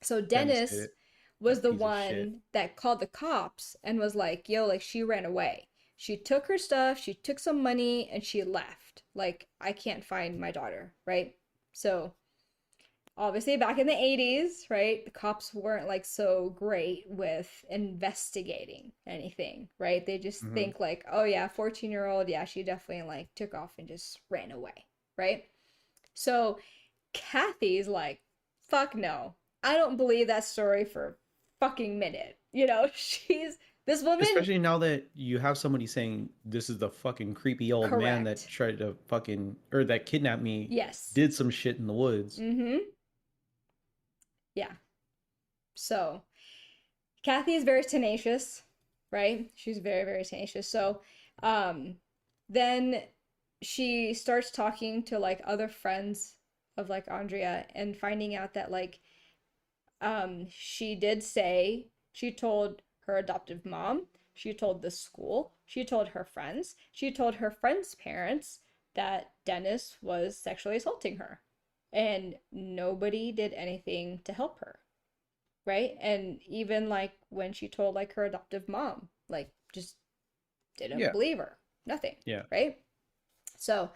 So Dennis did Dennis it. was That the piece of shit. one that called the cops and was like, yo, like she ran away. She took her stuff, she took some money, and she left. Like, I can't find my daughter, right? So obviously back in the 80s, right, the cops weren't like so great with investigating anything, right? They just Hmm. think like, oh yeah, 14-year-old, yeah, she definitely like took off and just ran away, right? So Kathy's like, fuck no. I don't believe that story for a fucking minute. You know, she's this woman. Especially now that you have somebody saying this is the fucking creepy old man that Correct. tried to fucking or that kidnapped me, Yes. did some shit in the woods. Mm-hmm. Yeah. So Kathy is very tenacious, right? She's very, very tenacious. So um then she starts talking to like other friends of like Andrea and finding out that like she did say she told her adoptive mom, she told the school, she told her friends, she told her friends' parents that Dennis was sexually assaulting her. And nobody did anything to help her, right? And even like when she told like her adoptive mom, like just didn't Yeah. believe her. Nothing, Yeah. right? So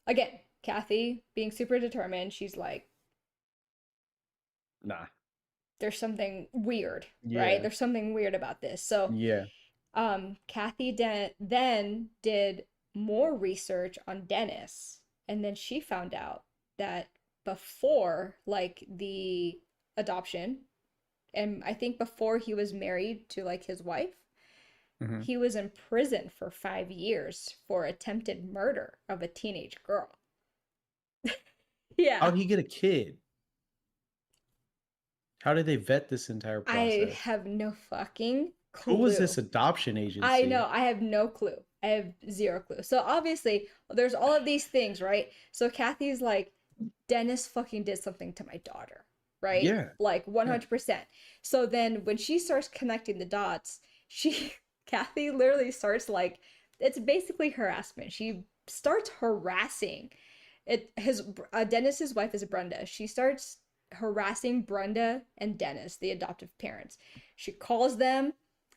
again, Kathy being super determined, she's like, Nah. there's something weird, right? Yeah. There's something weird about this. So Yeah. Kathy then did more research on Dennis, and then she found out that before like the adoption, and I think before he was married to like his wife, Hmm. he was in prison for 5 years for attempted murder of a teenage girl. Yeah. How'd he get a kid? How did they vet this entire I process? have no fucking Who was clue. this adoption I know, agency? I have no clue. I have zero clue. So obviously, there's all of these things, right? So Kathy's like, Dennis fucking did something to my daughter, right? Yeah. Like Yeah. 100%. So then when she starts connecting the dots, she, Kathy literally starts like, it's basically harassment. She starts harassing Dennis's wife is Brenda. She starts harassing Brenda and Dennis, the adoptive parents. She calls them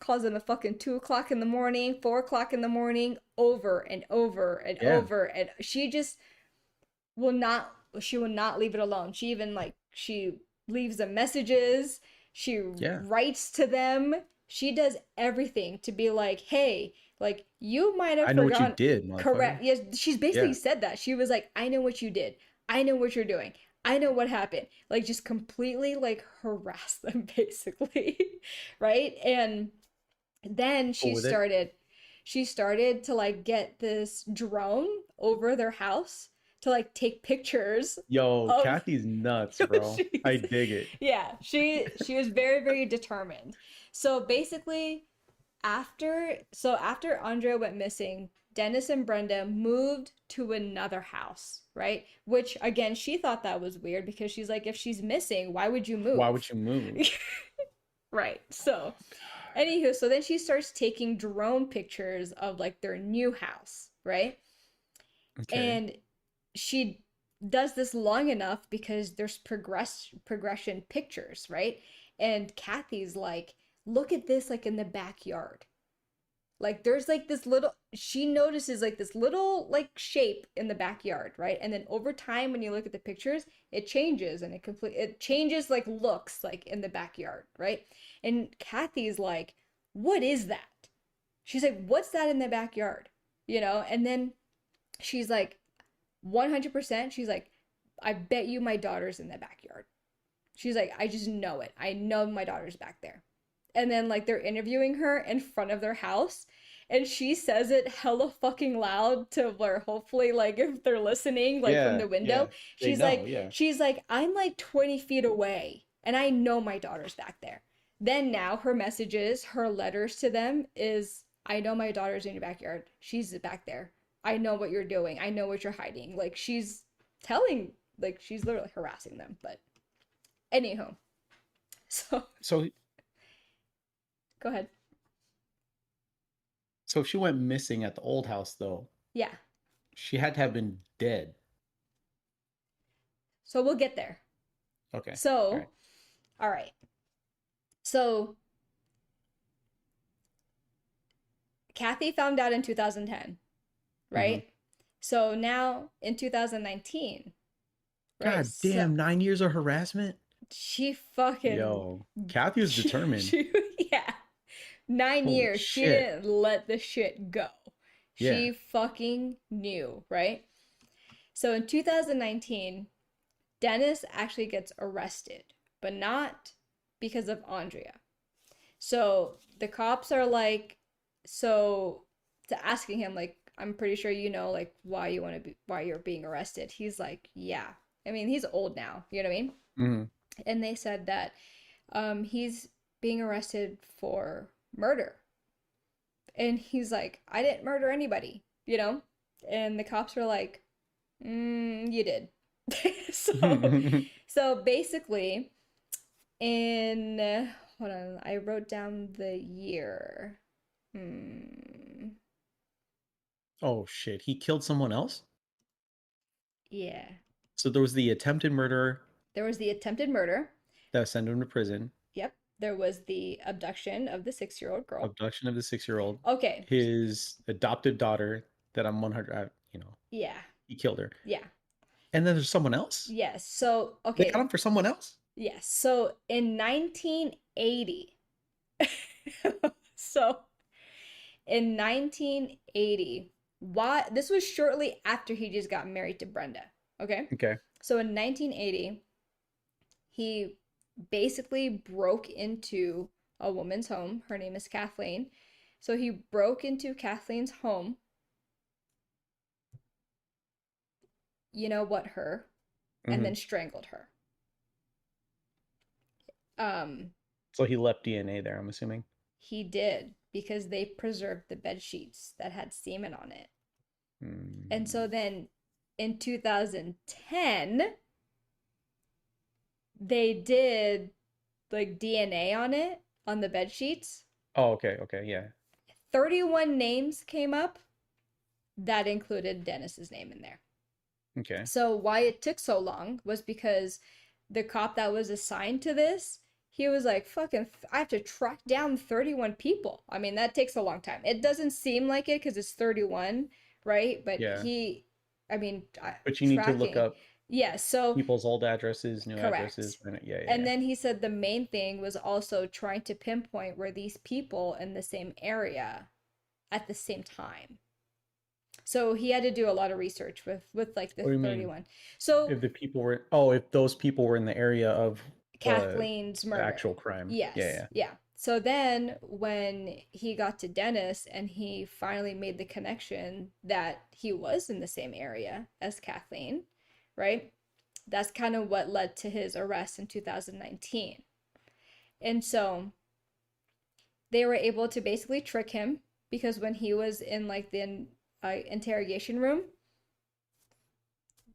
at fucking 2 o'clock in the morning, 4 o'clock in the morning, over and over and Yeah. over, and will not she will not leave it alone. She even like she leaves them messages, she Yeah. writes to them, she does everything to be like, hey, like you might have I know what you forgotten. did, motherfucker. Correct. Yes, she's basically Yeah. said that. She was like, I know what you did. I know what you're doing. I know what happened. Like just completely like harass them basically. Right? And then Cool with it. she started to like get this drone over their house to like take pictures Yo, of Kathy's nuts, bro. I she's dig it. yeah, she was very very determined. So basically after Andrea went missing, Dennis and Brenda moved to another house, right? Which again, she thought that was weird because she's like, if she's missing, why would you Why would move? you move? Right. So, anywho, so then she starts taking drone pictures of like their new house, right? Okay. And she does this long enough because there's progression pictures, right? And Kathy's like, look at this like in the backyard. Like there's like this little, she notices like this little like shape in the backyard, right? And then over time when you look at the pictures, it changes and it changes like looks like in the backyard, right? And Kathy's like, what is that? She's like, what's that in the backyard? You know? And then she's like, 100%, she's like, I bet you my daughter's in the backyard. She's like, I just know it. I know my daughter's back there. And then like they're interviewing her in front of their house, and she says it hella fucking loud to where hopefully like if they're listening like from Yeah, the window, yeah. They she's know, like yeah. she's like I'm like 20 feet away and I know my daughter's back there. Then now her messages, her letters to them is, I know my daughter's in your backyard. She's back there. I know what you're doing. I know what you're hiding. Like she's telling, like she's literally harassing them. But anywho, so So go ahead. so if she went missing at the old house though, Yeah. she had to have been dead. So we'll get there. Okay. All So, right. all right. So Kathy found out in 2010, Mm-hmm. right? So now in 2019, right? God So damn, 9 years of harassment? she fucking Yo, Kathy was determined. yeah. 9 Holy years. She shit. didn't let the shit go. Yeah. She fucking knew, right? So in 2019, Dennis actually gets arrested, but not because of Andrea. So the cops are like, so to asking him like, I'm pretty sure you know like why you're being arrested. He's like, yeah. I mean, he's old now. You know what I mean? Mm-hmm. And they said that he's being arrested for murder. And he's like, I didn't murder anybody, you know? And the cops were like, you did. so so basically in hold on, I wrote down the year. Oh shit, he killed someone else? Yeah. So there was the attempted murder There was the attempted murder. that sent him to prison, Yep. There was the abduction of the 6-year-old girl. abduction of the 6-year-old, Okay. his adopted daughter that I'm 100, Yeah. he killed her. Yeah. And then there's someone else? Yes. So, They got okay. him for someone else? Yes. So in 1980, so in 1980, why this was shortly after he just got married to Brenda. Okay. Okay. So in 1980, he basically broke into a woman's home. Her name is Kathleen. So he broke into Kathleen's home. You know what, her, and Mm-hmm. then strangled her. Um, So he left DNA there, I'm assuming. he did because they preserved the bed sheets that had semen on it. And so then in 2010, they did like DNA on it on the bed sheets. Oh, okay, okay, yeah. 31 names came up that included Dennis's name in there. Okay. So why it took so long was because the cop that was assigned to this, he was like, fucking, I have to track down 31 people. I mean, that takes a long time. It doesn't seem like it because it's 31, right? But Yeah. I mean, But you need to look up Yeah, so people's old addresses, new correct. addresses. Yeah, yeah, And yeah. then he said the main thing was also trying to pinpoint where these people in the same area at the same time. So he had to do a lot of research with like the What do you mean? 31. So If those people were in the area of Kathleen's the murder. actual crime. Yes. Yeah. Yeah. So then when he got to Dennis and he finally made the connection that he was in the same area as Kathleen, right? That's kind of what led to his arrest in 2019. And so they were able to basically trick him because when he was in like the interrogation room,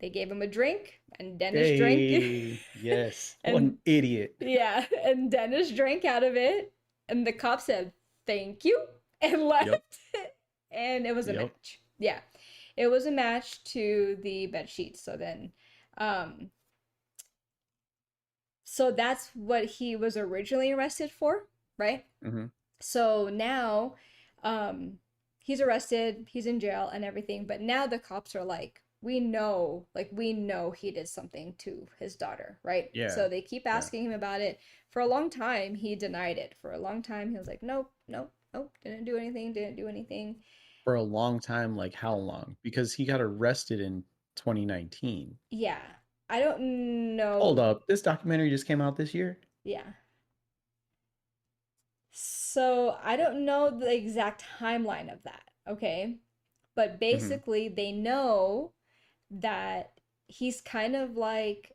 they gave him a drink and Dennis drank Hey, yes. What and an idiot. yeah, and Dennis drank out of it and the cop said, "Thank you," and left. Yep. And it was a Yep. match. Yeah. It was a match to the bed sheets. So then um so that's what he was originally arrested for, right? Mm-hmm. So now um he's arrested, he's in jail and everything, but now the cops are like we know he did something to his daughter, right? Yeah. So they keep Yeah. asking him about it. For a long time he denied it. For a long time he was like, "Nope, nope, nope, didn't do anything, didn't do anything." For a long time, like how long? Because he got arrested in 2019. Yeah. I don't Hold know. up. This documentary just came out this year? Yeah. So I don't know the exact timeline of that, okay? But Mm-hmm. basically, they know that he's kind of like,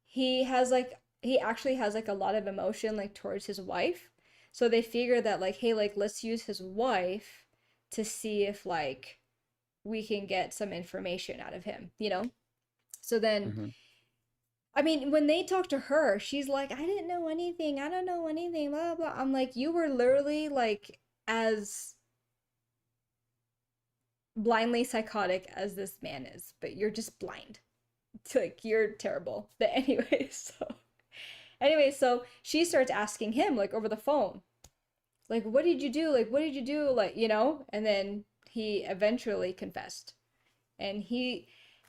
he actually has like a lot of emotion like towards his wife. So they figure that, like, hey, like, let's use his wife to see if, like, we can get some information out of him, you know? So then, Mm-hmm. I mean, when they talk to her, she's like, "I didn't know anything. I don't know anything, blah, blah." I'm like, you were literally like as blindly psychotic as this man is, but you're just blind. Like, you're terrible. But anyway, so she starts asking him, like, over the phone, like, "What did you do? Like, what did you do?" Like, and then he eventually confessed. And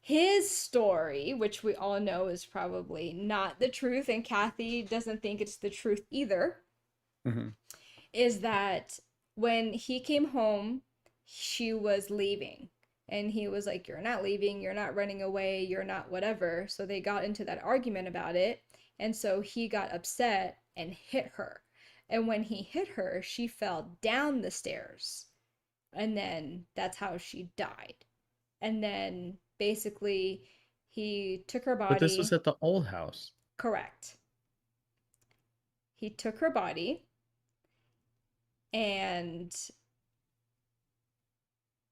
his story, which we all know is probably not the truth, and Kathy doesn't think it's the truth either, Mm-hmm. is that when he came home, she was leaving. And he was like, "You're not leaving, you're not running away, you're not whatever." So they got into that argument about it. And so he got upset and hit her. And when he hit her, she fell down the stairs. And then that's how she died. And then basically he took her But this was body. at the old house. Correct. He took her body and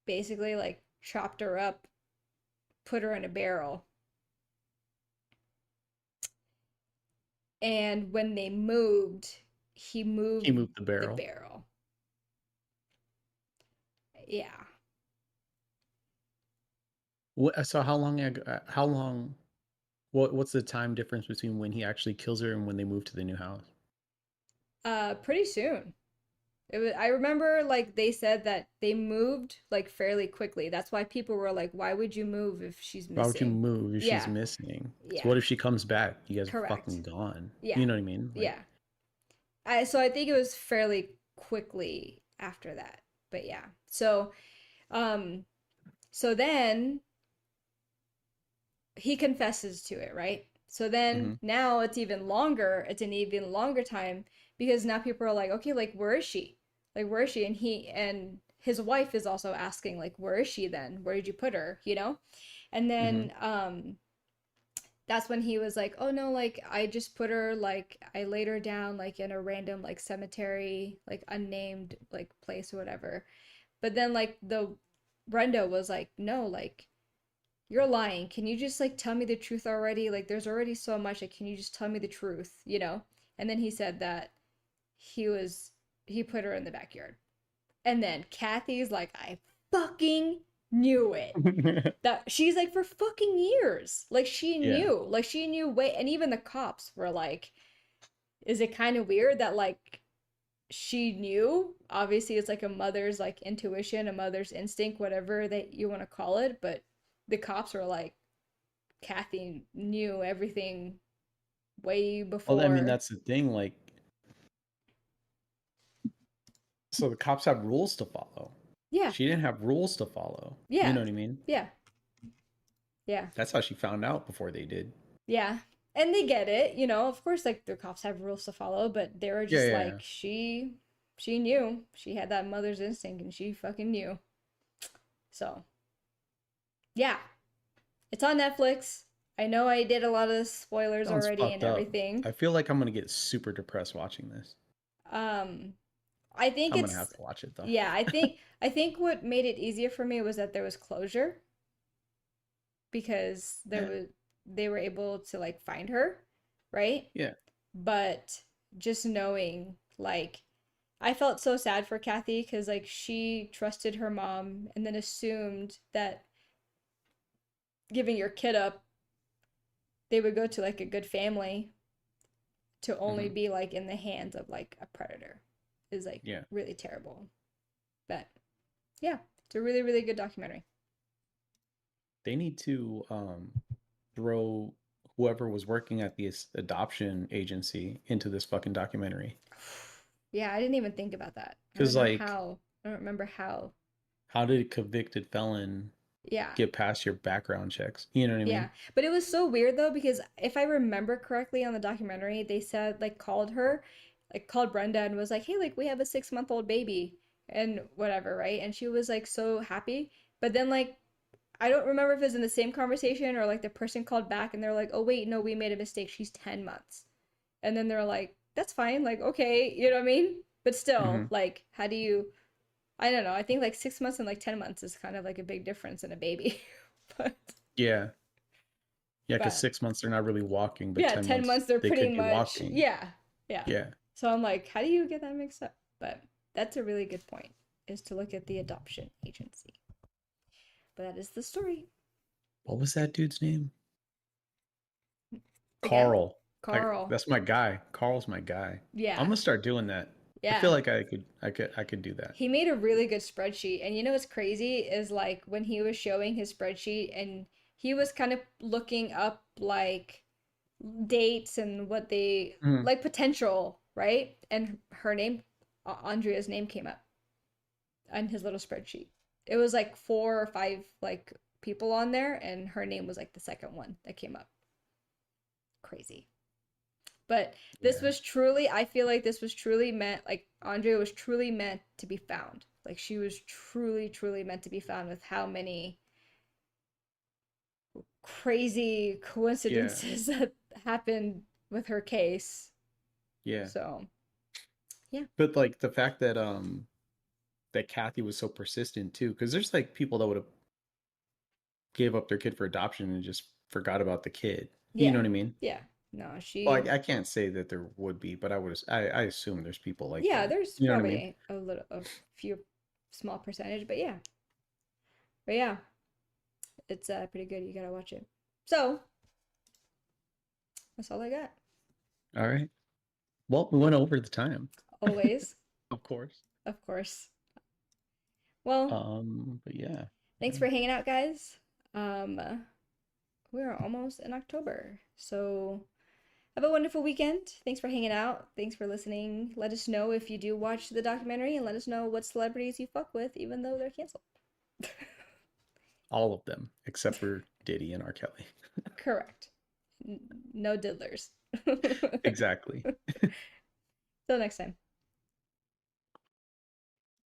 basically like chopped her up, put her in a barrel. And when they moved, he He moved moved the the barrel. barrel. Yeah. What, so how long how long what's the time difference between when he actually kills her and when they move to the new house? Pretty soon. I remember like they said that they moved like fairly quickly. That's why people were like, "Why would you move if she's Why would you missing?" move if she's Yeah. missing? So Yeah. what if she comes back? You guys are Correct. fucking gone. Yeah. You know what I mean? Like Yeah. So I think it was fairly quickly after that. But yeah. Um so then he confesses to it, right? So then mm-hmm. now it's an even longer time because now people are like, "Okay, like where is she? Like where is she?" And his wife is also asking like, "Where is she then? Where did you put her?" And Mm-hmm. then that's when he was like, "Oh no, like I just put her like I laid her down like in a random like cemetery, like unnamed like place or whatever." But then like the Brenda was like, "No, like you're lying. Can you just like tell me the truth already? Like there's already so much. Like can you just tell me the truth?" And then he said that he was he put her in the backyard. And then Kathy's like, "I fucking knew it." That she's like for fucking years. Like she Yeah. knew. Like she knew way and even the cops were like, "Is it kind of weird that like she knew?" Obviously it's like a mother's like intuition, a mother's instinct, whatever that you want to call it, but the cops were like, "Kathy knew everything way Well, I mean before." that's the thing. Like, so the cops have rules to follow. Yeah. She didn't have rules to follow. You Yeah. know what I mean? Yeah. Yeah. That's how she found out before they did. Yeah. And they get it. Of course like the cops have rules to follow, but they were Yeah, just yeah, yeah. like she knew. She had that mother's instinct and she fucking knew. So, yeah. It's on Netflix. I know I did a lot of spoilers Sounds already and fucked up. everything. I feel like I'm gonna get super depressed watching this. Um I think I'm gonna it's have to watch it though. yeah, I think what made it easier for me was that there was closure because Yeah. they were able to like find her, right? Yeah. But just knowing like I felt so sad for Kathy because like she trusted her mom and then assumed that giving your kid up, they would go to like a good family to only Hmm. be like in the hands of like a predator is like Yeah. really terrible. But yeah, it's a really, really good documentary. They need to throw whoever was working at the adoption agency into this fucking documentary. Yeah, I didn't even think about that. I don't Because know like, how. I don't remember how. how did a convicted felon Yeah. get past your background checks? You know what I Yeah. mean? But it was so weird though because if I remember correctly on the documentary, they said like called her, like called Brenda and was like, "Hey, like we have a 6-month-old baby." And whatever, right? And she was like so happy. But then like I don't remember if it was in the same conversation or like the person called back and they're like, "Oh wait, no, we made a mistake. She's 10 months." And then they're like, "That's fine." Like, "Okay, you know what I mean?" But still, Hmm. like how do you I don't know. I think like 6 months and like 10 months is kind of like a big difference in a baby. but Yeah. Yeah, because but 6 months they're not really walking, but yeah, 10 10 months months they're they pretty could be much walking. yeah. Yeah. Yeah. So I'm like, how do you get that mixed up? But that's a really good point is to look at the adoption agency. But that is the story. What was that dude's name? Again, Carl. Carl. That's my guy. Carl's my guy. I'm Yeah. gonna start doing that. I feel Yeah. like I could do that. He made a really good spreadsheet. And you know what's crazy is like when he was showing his spreadsheet and he was kind of looking up like dates and what they Mhm. like potential, right? And her name, Andrea's name came up on his little spreadsheet. It was like 4 or 5 like people on there, and her name was like the second one that came up. Crazy. But this Yeah. was truly, I feel like this was truly meant, like Andrea was truly meant to be found. Like she was truly, truly meant to be found with how many crazy Yeah. coincidences that happened with her case. Yeah. So, yeah. But like the fact that that Kathy was so persistent too, because there's like people that would have gave up their kid for adoption and just forgot about the kid. You know Yeah. what I mean? Yeah. No, Well, she I can't say that there would be, but I assume there's people like yeah, that. there's You know what I mean? probably a few small percentage, but yeah. But yeah, it's pretty good. You gotta watch it. So, that's all I got. All right. Well, we went over the time, Always, of course. of course. Well, But yeah. thanks for hanging out, guys. Um, we're almost in October. So, have a wonderful weekend. Thanks for hanging out. Thanks for listening. Let us know if you do watch the documentary and let us know what celebrities you fuck with, even though they're canceled. All of them except for Diddy and R. Kelly. Correct. No diddlers. Exactly. Till next time.